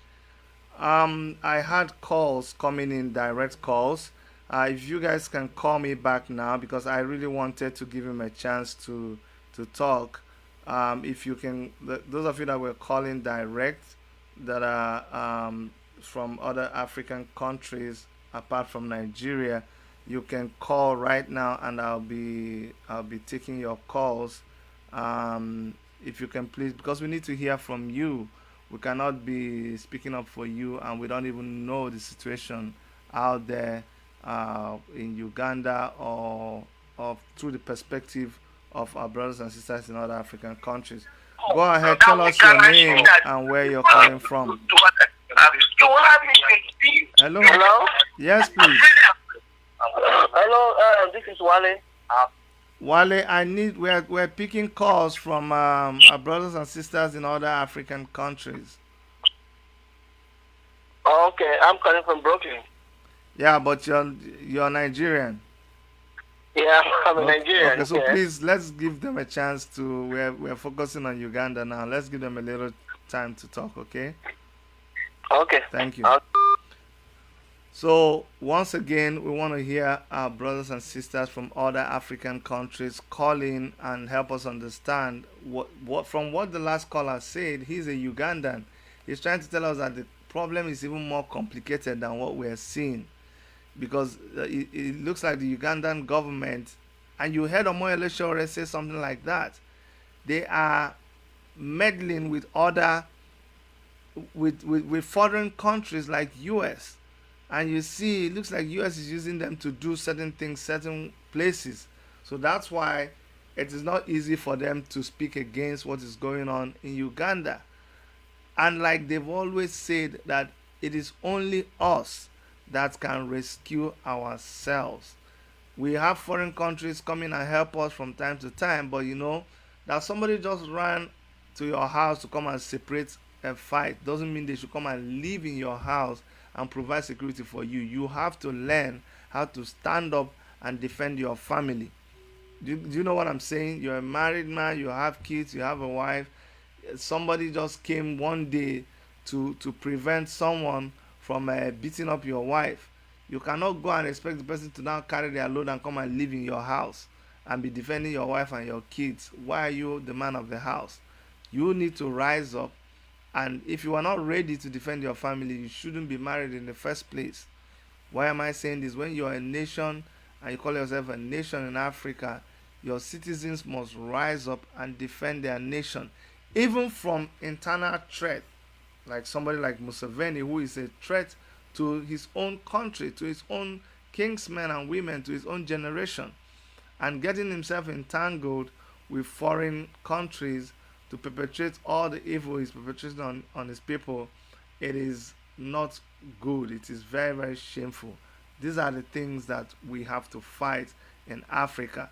I had calls coming in, direct calls. If you guys can call me back now, because I really wanted to give him a chance to talk. If you can, those of you that were calling direct, that are from other African countries apart from Nigeria, you can call right now, and I'll be taking your calls. If you can please, because we need to hear from you. We cannot be speaking up for you, and we don't even know the situation out there in Uganda, or through the perspective of our brothers and sisters in other African countries. Go ahead, tell us your name and where you're calling from. Hello? Hello? Yes, please. Hello, this is Wale. Wale, we're picking calls from our brothers and sisters in other African countries. Okay, I'm calling from Brooklyn. Yeah, but you're Nigerian. Yeah, I'm a Nigerian. Okay, so please, let's give them a chance to. We're focusing on Uganda now. Let's give them a little time to talk. Okay. Okay. Thank you. So once again, we want to hear our brothers and sisters from other African countries call in and help us understand from what the last caller said. He's a Ugandan. He's trying to tell us that the problem is even more complicated than what we're seeing, because it looks like the Ugandan government, and you heard Omoyele Sowore say something like that, they are meddling with other with foreign countries like US. And you see, it looks like US is using them to do certain things, certain places. So that's why it is not easy for them to speak against what is going on in Uganda. And like they've always said, that it is only us that can rescue ourselves. We have foreign countries coming and help us from time to time, but that somebody just ran to your house to come and separate a fight doesn't mean they should come and live in your house and provide security for you. You have to learn how to stand up and defend your family. Do you know what I'm saying? You're a married man, you have kids, you have a wife. Somebody just came one day to prevent someone from beating up your wife. You cannot go and expect the person to now carry their load and come and live in your house and be defending your wife and your kids. Why are you the man of the house? You need to rise up. And if you are not ready to defend your family, you shouldn't be married in the first place. Why am I saying this? When you're a nation and you call yourself a nation in Africa, your citizens must rise up and defend their nation, even from internal threat, like somebody like Museveni, who is a threat to his own country, to his own kingsmen and women, to his own generation, and getting himself entangled with foreign countries to perpetrate all the evil he's perpetrating on his people. It is not good. It is very, very shameful. These are the things that we have to fight in Africa.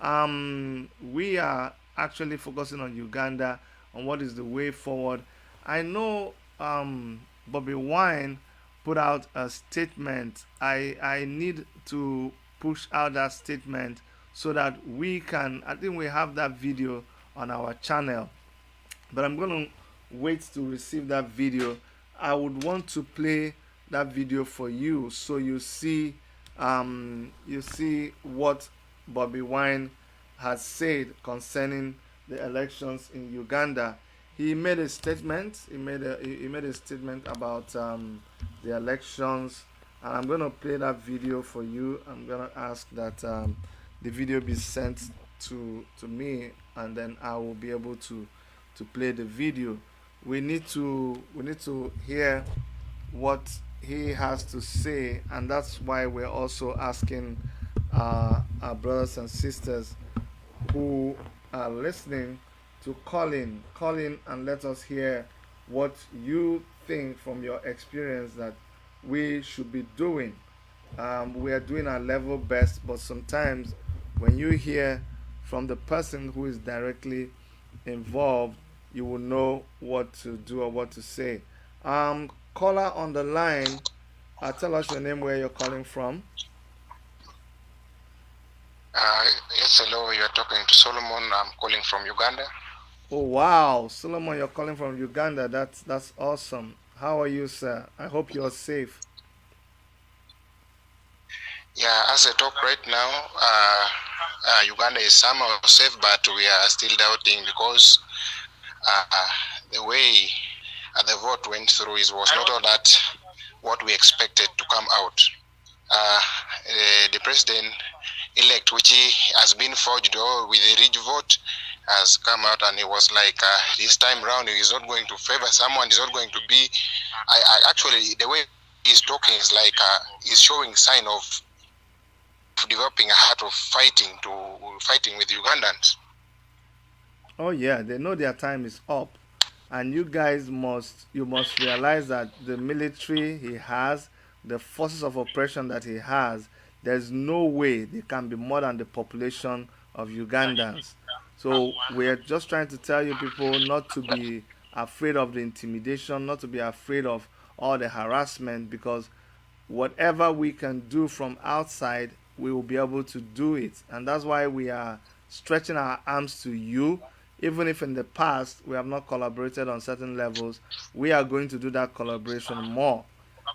We are actually focusing on Uganda, on what is the way forward. I know Bobi Wine put out a statement. I need to push out that statement so that we can, I think we have that video on our channel, but I'm going to wait to receive that video. I would want to play that video for you so you see what Bobi Wine has said concerning the elections in Uganda. He made a statement. He made a statement about the elections, and I'm gonna play that video for you. I'm gonna ask that the video be sent to me, and then I will be able to play the video. We need to hear what he has to say, and that's why we're also asking our brothers and sisters who are listening to call in and let us hear what you think from your experience that we should be doing. We are doing our level best, but sometimes when you hear from the person who is directly involved, you will know what to do or what to say. Caller on the line, tell us your name, where you're calling from. Yes, hello. You're talking to Solomon. I'm calling from Uganda. Oh wow, Solomon, you're calling from Uganda. That's awesome. How are you, sir? I hope you're safe. Yeah, as I talk right now, Uganda is somehow safe, but we are still doubting because the way the vote went through was not all that what we expected to come out. The president-elect, which has been forged or with a rich vote, has come out, and it was like this time round he's not going to favor someone. He's not going to be. I actually, the way he's talking is like he's showing sign of developing a heart of fighting with Ugandans. Oh yeah, they know their time is up, and you guys must realize that the military he has, the forces of oppression that he has, there's no way they can be more than the population of Ugandans. So we're just trying to tell you people not to be afraid of the intimidation, not to be afraid of all the harassment, because whatever we can do from outside, we will be able to do it. And that's why we are stretching our arms to you. Even if in the past we have not collaborated on certain levels, we are going to do that collaboration more.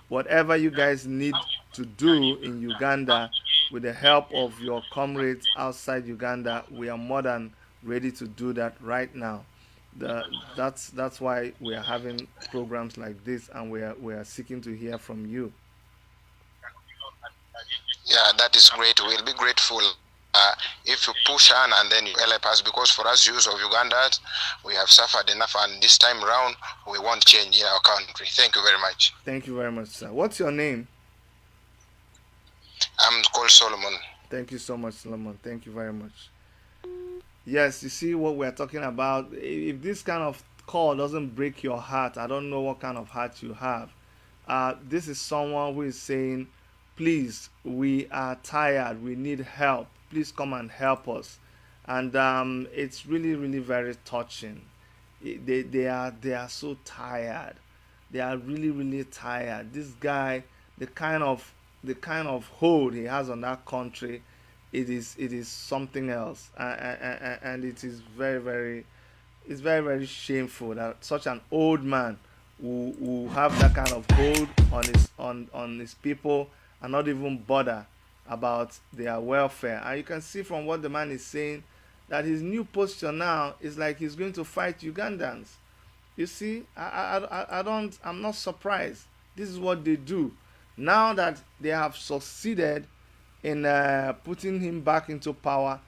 Whatever you guys need to do in Uganda, with the help of your comrades outside Uganda, we are more than ready to do that right now. That's why we are having programs like this, and we are seeking to hear from you. Yeah, that is great. We'll be grateful if you push on and then you help us, because for us Jews of Uganda, we have suffered enough, and this time around we want change in our country. Thank you very much. Thank you very much, sir. What's your name? I'm called Solomon. Thank you so much, Solomon. Thank you very much. Yes, you see what we're talking about. If this kind of call doesn't break your heart, I don't know what kind of heart you have. This is someone who is saying, please, we are tired, we need help, please come and help us. And it's really, really very touching. They are so tired. They are really, really tired. This guy, the kind of hold he has on that country, it is something else. And it is very, very, it's very, very shameful that such an old man who have that kind of hold on his people and not even bother about their welfare. And you can see from what the man is saying that his new posture now is like he's going to fight Ugandans. You see, I'm not surprised. This is what they do. Now that they have succeeded in putting him back into power,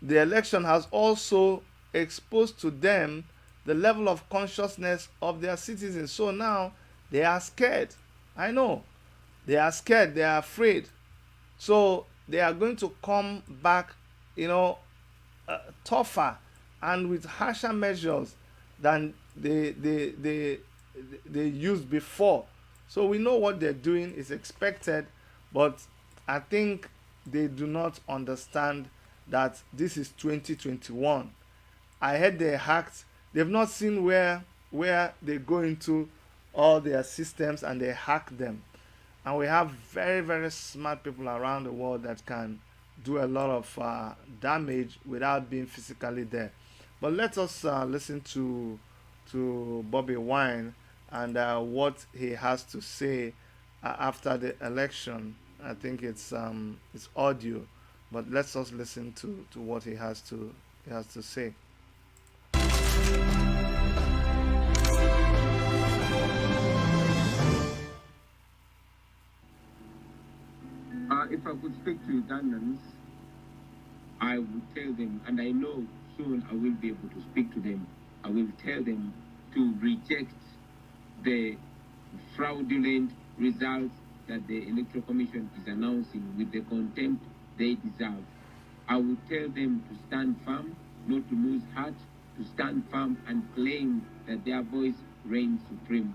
the election has also exposed to them the level of consciousness of their citizens. So now they are scared. I know. They are scared. They are afraid. So they are going to come back, tougher and with harsher measures than they used before. So we know what they're doing is expected, but I think they do not understand that this is 2021. I heard they hacked. They've not seen where they go into all their systems and they hack them. And we have very, very smart people around the world that can do a lot of damage without being physically there. But let us listen to Bobi Wine and what he has to say after the election. I think it's audio, but let's us listen to what he has to he has to say. If I could speak to Ugandans, I would tell them, and I know soon I will be able to speak to them, I will tell them to reject the fraudulent results that the Electoral Commission is announcing with the contempt they deserve. I would tell them to stand firm, not to lose heart, to stand firm and claim that their voice reigns supreme.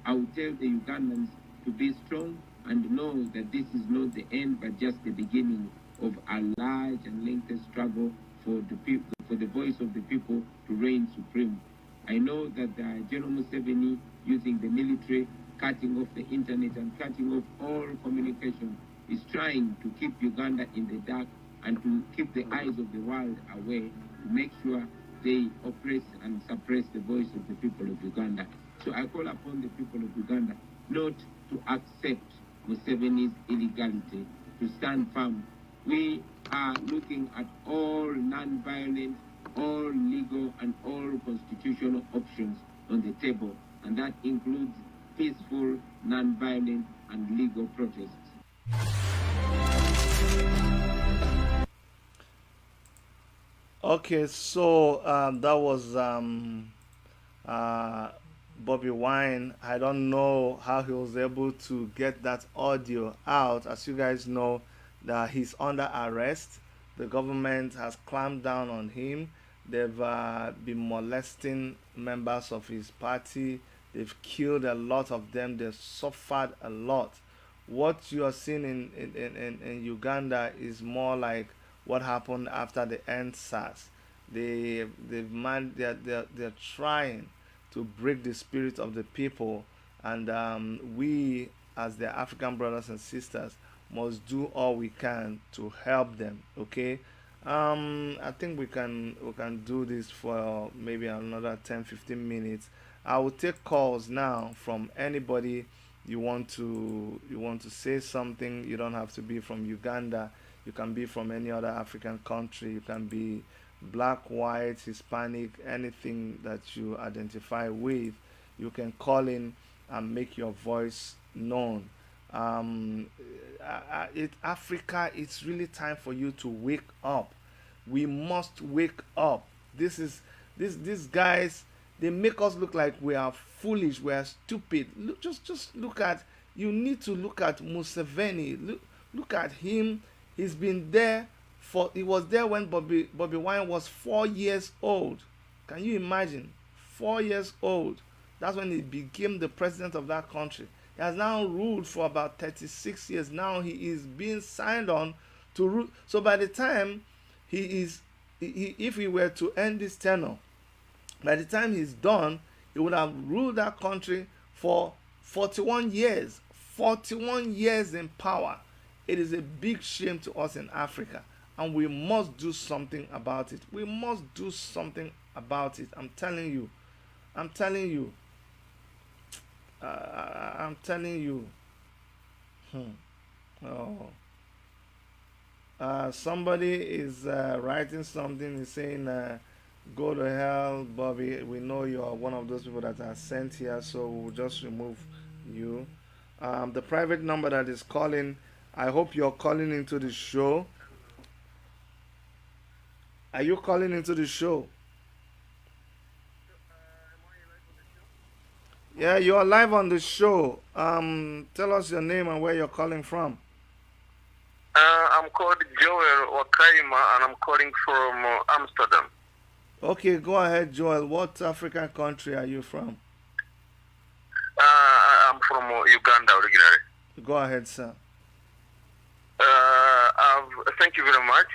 I would tell the Ugandans to be strong and know that this is not the end but just the beginning of a large and lengthy struggle for the people, for the voice of the people to reign supreme. I know that General Museveni, using the military, cutting off the internet and cutting off all communication, is trying to keep Uganda in the dark and to keep the eyes of the world away, to make sure they oppress and suppress the voice of the people of Uganda. So I call upon the people of Uganda not to accept Museveni's illegality, to stand firm. We are looking at all non-violent, all legal and all constitutional options on the table, and that includes peaceful, non-violent and legal protests. Okay, so that was Bobi Wine. I don't know how he was able to get that audio out. As you guys know, that he's under arrest. The government has clamped down on him. They've been molesting members of his party. They've killed a lot of them. They've suffered a lot. What you are seeing in Uganda is more like what happened after the NSAS. They're trying to break the spirit of the people, and we as their African brothers and sisters must do all we can to help them. Okay, I think we can do this for maybe another 10-15 minutes. I will take calls now from anybody. You want to say something. You don't have to be from Uganda. You can be from any other African country. You can be black, white, Hispanic, anything that you identify with. You can call in and make your voice known. Africa, it's really time for you to wake up. We must wake up. These guys, they make us look like we are foolish, we are stupid. Look, just look at. You need to look at Museveni. Look at him. He's been there for. He was there when Bobi Wine was 4 years old. Can you imagine? 4 years old. That's when he became the president of that country. He has now ruled for about 36 years. Now he is being signed on to rule. So by the time if he were to end this tenure, by the time he's done, he would have ruled that country for 41 years. 41 years in power. It is a big shame to us in Africa, and we must do something about it. We must do something about it. I'm telling you. I'm telling you. Somebody is writing something. He's saying, go to hell, Bobby. We know you are one of those people that are sent here, so we'll just remove you. The private number that is calling, I hope you're calling into the show. Are you calling into the show? Yeah, you're live on the show. Tell us your name and where you're calling from. I'm called Joel Wakaima, and I'm calling from Amsterdam. Okay, go ahead, Joel. What African country are you from? I'm from Uganda originally. Go ahead, sir. Thank you very much.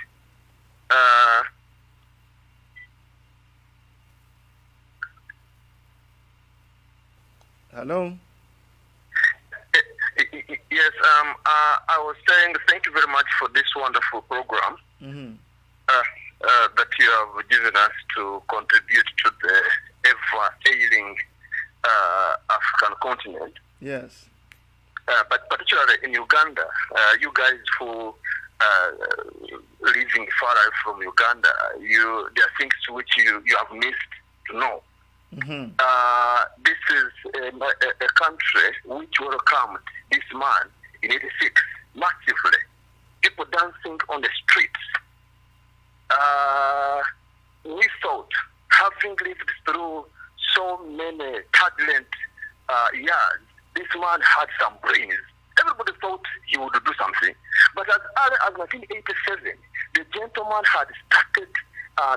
Hello? Yes, I was saying thank you very much for this wonderful program that you have given us to contribute to the ever-ailing African continent. Yes. But particularly in Uganda, you guys who live living far away from Uganda, there are things which you have missed to know. This is a country which welcomed this man in '86 massively. People dancing on the streets. We thought, having lived through so many turbulent years, this man had some brains. Everybody thought he would do something. But as early as 1987, the gentleman had started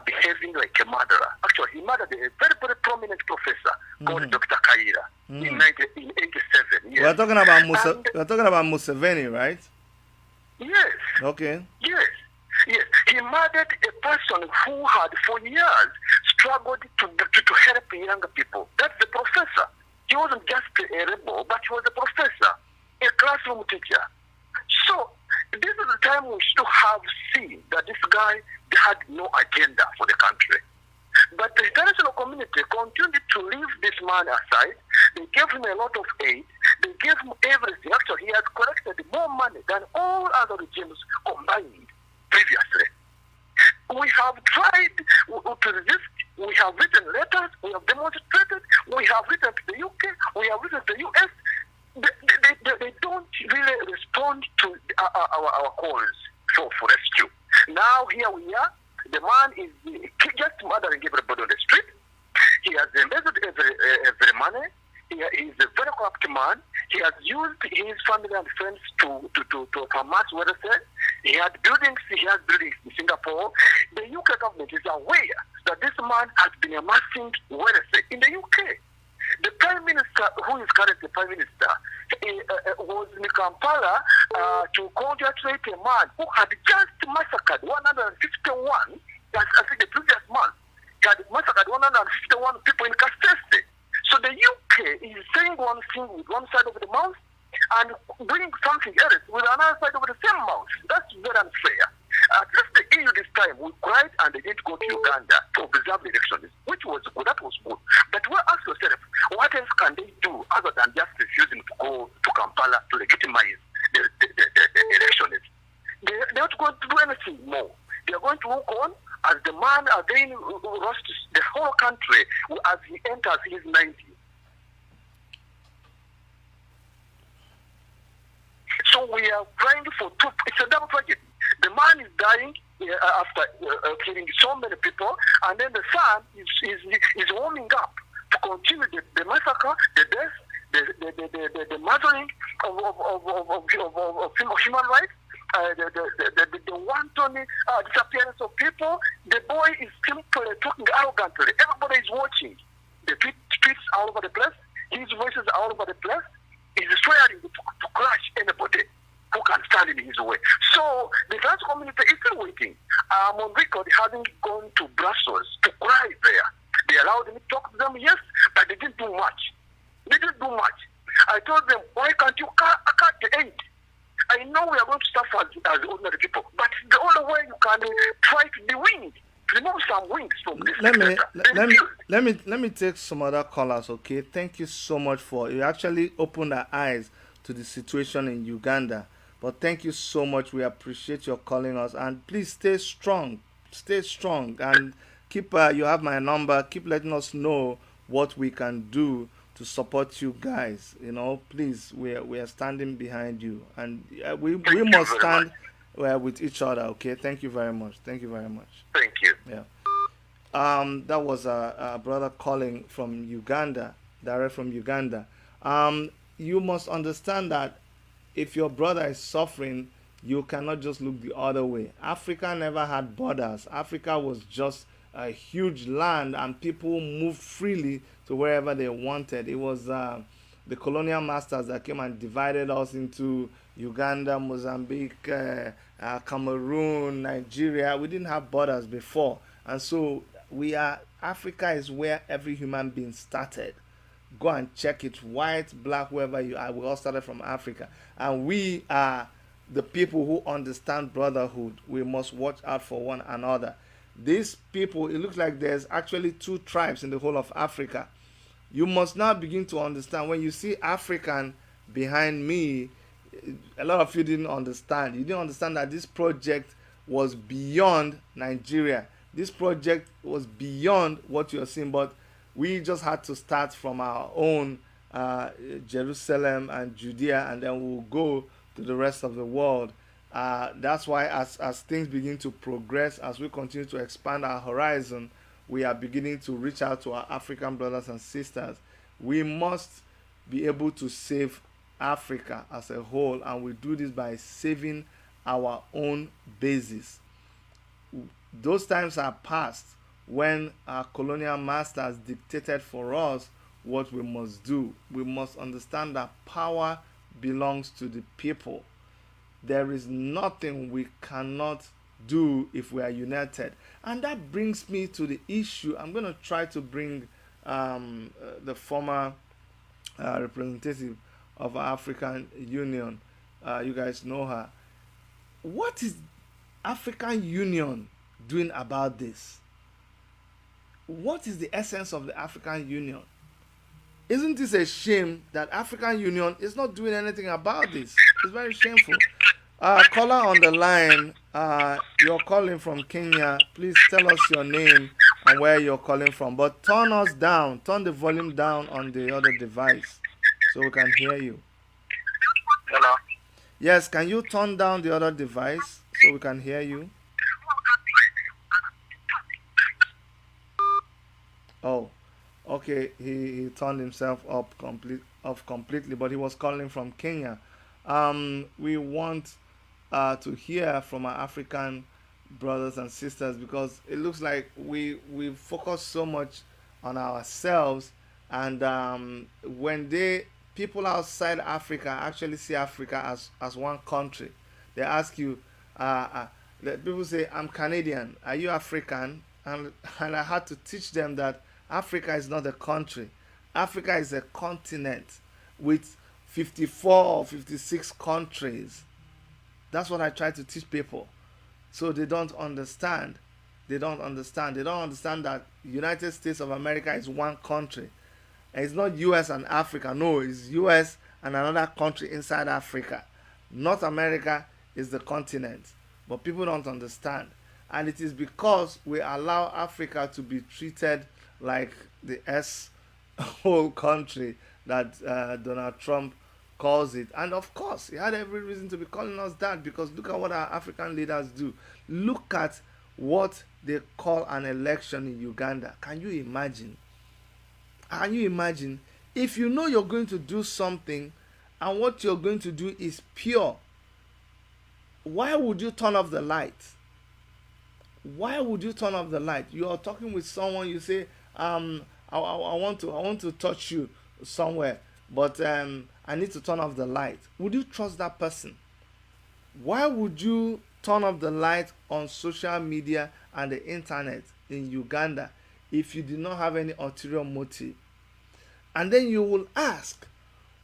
behaving like a murderer. Actually, he murdered a very, very prominent professor called Dr. Kaira in '87. Yes. We're talking about Museveni, right? Yes. Okay. Yes. Yes. He murdered a person who had for years struggled to help younger people. That's the professor. He wasn't just a rebel, but he was a professor, a classroom teacher. So this is the time we should have seen that this guy had no agenda for the country. But the international community continued to leave this man aside. They gave him a lot of aid. They gave him everything. Actually, he has collected more money than all other regimes combined previously. We have tried to resist. We have written letters. We have demonstrated. We have written to the UK. We have written to the US. They don't really respond to our calls for rescue. Now here we are. The man is just murdering everybody on the street. He has embezzled every money. He is a very corrupt man. He has used his family and friends to amass welfare. He has buildings in Singapore. The UK government is aware that this man has been amassing welfare in the UK. The Prime Minister, who is currently Prime Minister, was in Kampala to congratulate a man who had just massacred 151, I think the previous month, he had massacred 151 people in Kasese. So the UK is saying one thing with one side of the mouth and doing something else with another side of the same mouth. That's very unfair. At least the EU this time, we cried and they didn't go to Uganda to observe the elections, which was good. That was good. But we ask yourself, what else can they do other than just refusing to go to Kampala to legitimize the elections? They're not going to do anything more. They're going to walk on as the man again roasts the whole country as he enters his 90s. So we are trying for two. It's a double tragedy. The man is dying after killing so many people, and then the son is warming up to continue the massacre, the death, the murdering of human rights, the wanton disappearance of people. The boy is simply talking arrogantly. Everybody is watching. The tweets all over the place. His voices are all over the place. He's swearing to crush anybody who can stand in his way. So the trans community is still waiting. I'm on record having gone to Brussels to cry there. They allowed me to talk to them, yes, but they didn't do much. They didn't do much. I told them, why can't you cut the aid? I know we are going to suffer as ordinary people, but the only way you can try to de-wing, remove some wings from this. Let me take some other callers, okay? Thank you so much for you actually opened our eyes to the situation in Uganda. But thank you so much. We appreciate your calling us, and please stay strong, and keep. You have my number. Keep letting us know what we can do to support you guys. You know, please. We are standing behind you, and we must stand with each other. Okay. Thank you very much. Thank you very much. Thank you. Yeah. That was a brother calling from Uganda, direct from Uganda. You must understand that if your brother is suffering, you cannot just look the other way. Africa never had borders. Africa was just a huge land, and people moved freely to wherever they wanted. It was the colonial masters that came and divided us into Uganda, Mozambique, Cameroon, Nigeria. We didn't have borders before. And so Africa is where every human being started. Go and check it, white, black, wherever you are. We all started from Africa. And we are the people who understand brotherhood. We must watch out for one another. These people, it looks like there's actually 2 tribes in the whole of Africa. You must now begin to understand. When you see African behind me, a lot of you didn't understand. You didn't understand that this project was beyond Nigeria. This project was beyond what you're seeing, but we just had to start from our own Jerusalem and Judea, and then we'll go to the rest of the world. That's why as things begin to progress, as we continue to expand our horizon, we are beginning to reach out to our African brothers and sisters. We must be able to save Africa as a whole, and we do this by saving our own bases. Those times are past when our colonial masters dictated for us what we must do. We must understand that power belongs to the people. There is nothing we cannot do if we are united. And that brings me to the issue. I'm going to try to bring the former representative of our African Union. You guys know her. What is African Union doing about this? What is the essence of the African Union? Isn't this a shame that African Union is not doing anything about this? It's very shameful. Caller on the line, you're calling from Kenya. Please tell us your name and where you're calling from. But turn us down. Turn the volume down on the other device so we can hear you. Hello. Yes, can you turn down the other device so we can hear you? Oh, okay. He turned himself off completely, but he was calling from Kenya. We want to hear from our African brothers and sisters, because it looks like we focus so much on ourselves, and when people outside Africa actually see Africa as one country, they ask you, people say, I'm Canadian, are you African? And I had to teach them that Africa is not a country. Africa is a continent with 54 or 56 countries. That's what I try to teach people. So they don't understand. They don't understand that United States of America is one country. And it's not US and Africa. No, it's US and another country inside Africa. North America is the continent. But people don't understand. And it is because we allow Africa to be treated like the whole country that Donald Trump calls it. And of course, he had every reason to be calling us that, because look at what our African leaders do. Look at what they call an election in Uganda. Can you imagine? Can you imagine? If you know you're going to do something and what you're going to do is pure, why would you turn off the light? Why would you turn off the light? You are talking with someone, you say, I want to touch you somewhere, but I need to turn off the light. Would you trust that person? Why would you turn off the light on social media and the internet in Uganda if you did not have any ulterior motive? And then you will ask,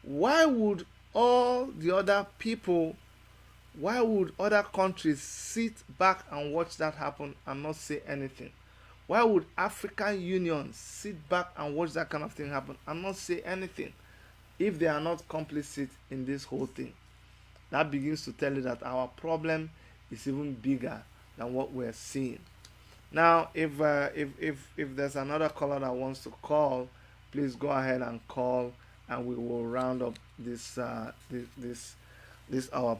why would all the other people, why would other countries sit back and watch that happen and not say anything? Why would African Union sit back and watch that kind of thing happen and not say anything if they are not complicit in this whole thing? That begins to tell you that our problem is even bigger than what we're seeing. Now, if there's another caller that wants to call, please go ahead and call, and we will round up this our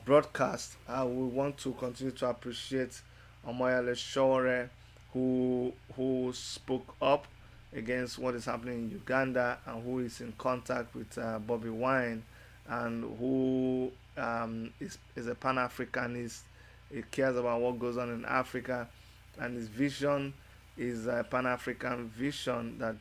broadcast. We want to continue to appreciate Omoyele Sowore, who spoke up against what is happening in Uganda, and who is in contact with Bobi Wine, and who is a Pan-Africanist. He cares about what goes on in Africa, and his vision is a Pan-African vision that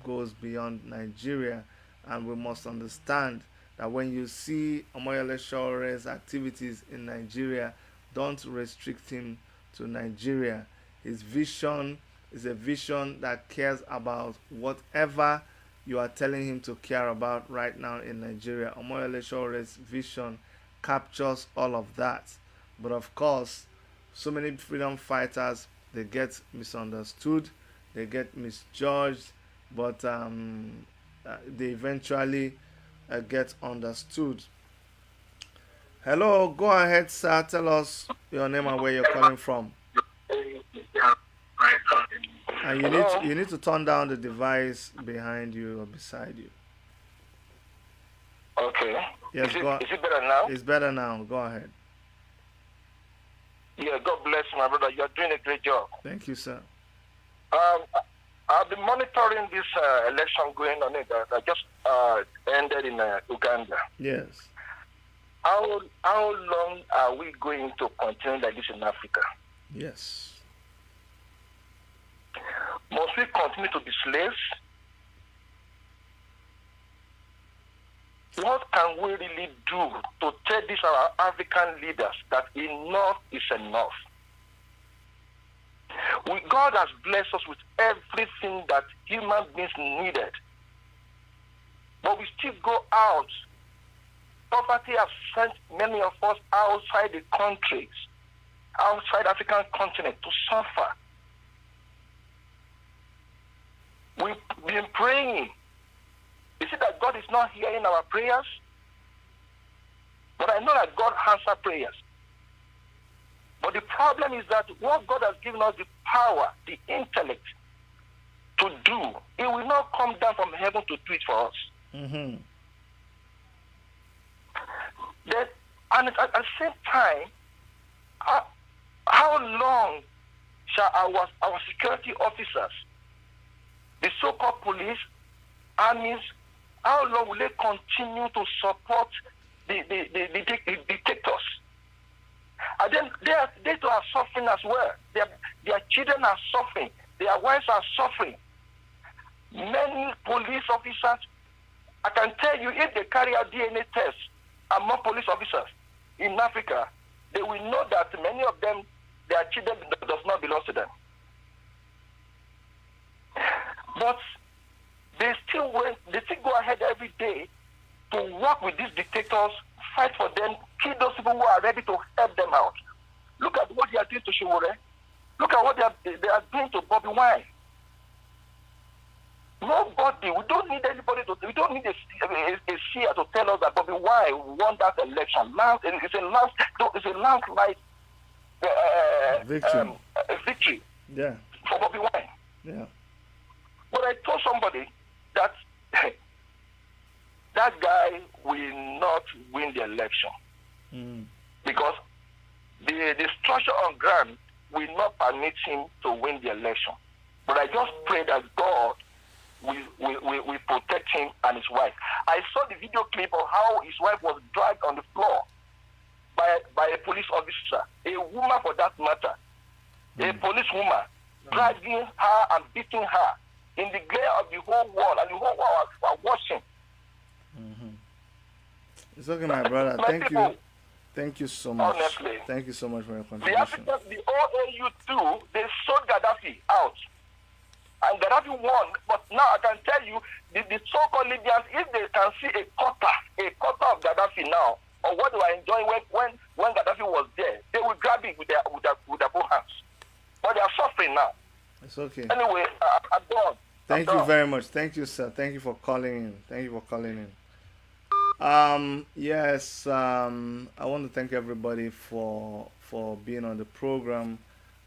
goes beyond Nigeria. And we must understand that when you see Omoyele Sowore's activities in Nigeria, don't restrict him to Nigeria. His vision is a vision that cares about whatever you are telling him to care about right now in Nigeria. Omoyele Sowore's vision captures all of that. But of course, so many freedom fighters, they get misunderstood, they get misjudged, but they eventually get understood. Hello, go ahead, sir. Tell us your name and where you're calling from. And you need to turn down the device behind you or beside you. Okay. Yes, is it better now? It's better now. Go ahead. Yeah, God bless you, my brother. You're doing a great job. Thank you, sir. I've been monitoring this election going on that just ended in Uganda. Yes. How long are we going to continue like this in Africa? Yes. Must we continue to be slaves? What can we really do to tell these our African leaders that enough is enough? God has blessed us with everything that human beings needed. But we still go out. Poverty has sent many of us outside the countries, outside African continent to suffer. We've been praying. Is it that God is not hearing our prayers? But I know that God answers prayers. But the problem is that what God has given us the power, the intellect to do, it will not come down from heaven to do it for us. Mm-hmm. And at the same time, how long shall our security officers, the so-called police, armies, how long will they continue to support the dictators? And then they too are suffering as well. Their children are suffering. Their wives are suffering. Many police officers, I can tell you, if they carry out DNA tests among police officers in Africa, they will know that many of them, their children does not belong to them. But they still go ahead every day to work with these dictators, fight for them, kill those people who are ready to help them out. Look at what they are doing to Sowore. Look at what they are doing to Bobi Wine. Nobody, we don't need anybody we don't need a seer to tell us that Bobi Wine won that election. It's a landslide victory for Bobi Wine. Yeah. But I told somebody that that guy will not win the election because the structure on ground will not permit him to win the election. But I just pray that God will protect him and his wife. I saw the video clip of how his wife was dragged on the floor by a police officer, a woman for that matter, a police woman, dragging her and beating her in the glare of the whole world, and the whole world was watching. It's okay, my brother. Thank you so much. Honestly, thank you so much for your contribution. The Africans, the OAU too, they sold Gaddafi out. And Gaddafi won, but now I can tell you, the so-called Libyans, if they can see a quarter of Gaddafi now, or what they were enjoying when Gaddafi was there, they will grab it with their both hands. But they are suffering now. It's okay. Anyway, I'm done. Thank you very much. Thank you, sir. Thank you for calling in. Yes, I want to thank everybody for being on the program.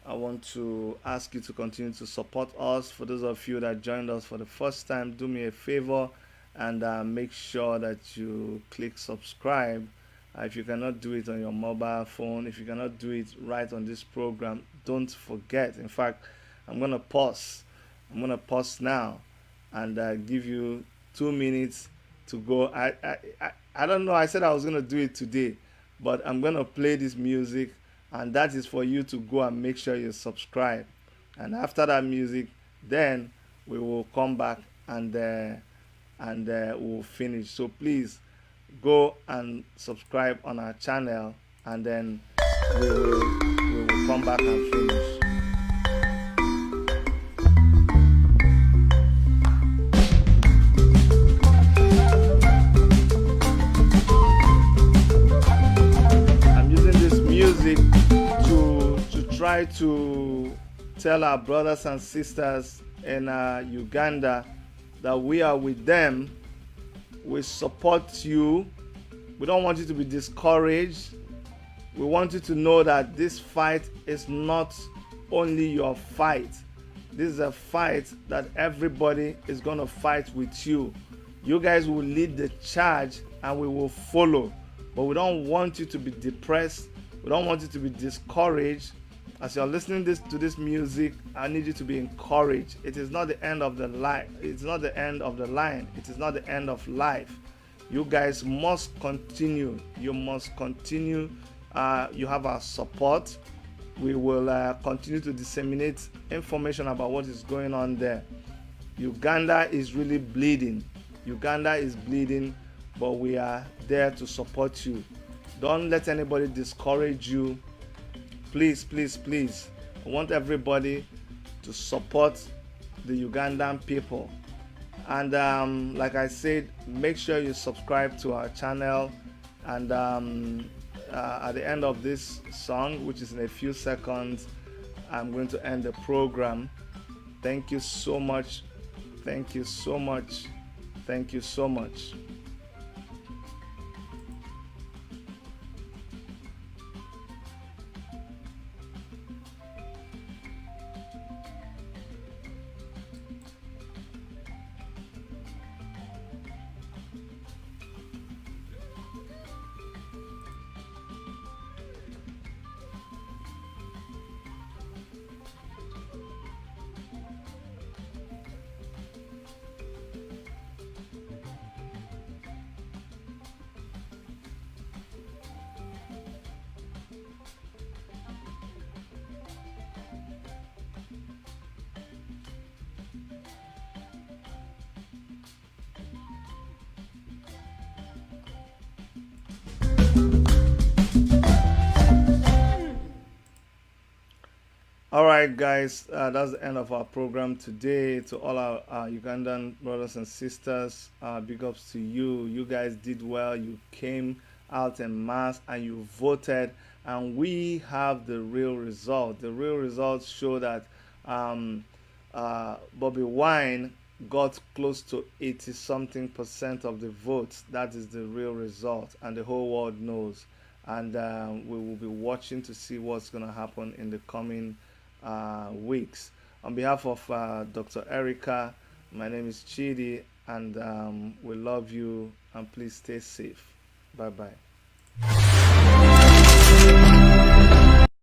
I want to ask you to continue to support us. For those of you that joined us for the first time, do me a favor and make sure that you click subscribe. If you cannot do it on your mobile phone, if you cannot do it right on this program, don't forget. In fact, I'm going to pause. I'm going to pause now and give you 2 minutes to go. I don't know. I said I was going to do it today, but I'm going to play this music. And that is for you to go and make sure you subscribe. And after that music, then we will come back and we'll finish. So please go and subscribe on our channel, and then we will come back and finish. Try to tell our brothers and sisters in Uganda that we are with them. We support you. We don't want you to be discouraged. We want you to know that this fight is not only your fight. This is a fight that everybody is going to fight with you. You guys will lead the charge and we will follow. But we don't want you to be depressed. We don't want you to be discouraged. As you're listening to this music, I need you to be encouraged. It is not the end of the line. It's not the end of the line. It is not the end of life. You guys must continue. You must continue. You have our support. We will continue to disseminate information about what is going on there. Uganda is really bleeding. Uganda is bleeding, but we are there to support you. Don't let anybody discourage you. Please, please, please. I want everybody to support the Ugandan people. And like I said, make sure you subscribe to our channel. And at the end of this song, which is in a few seconds, I'm going to end the program. Thank you so much. Thank you so much. Thank you so much. All right, guys, that's the end of our program today. To all our Ugandan brothers and sisters, big ups to you. You guys did well. You came out en masse and you voted, and we have the real result. The real results show that Bobi Wine got close to 80-something% of the votes. That is the real result, and the whole world knows. And we will be watching to see what's going to happen in the coming weeks. On behalf of Dr. Erica, my name is Chidi, and we love you, and please stay safe. Bye bye.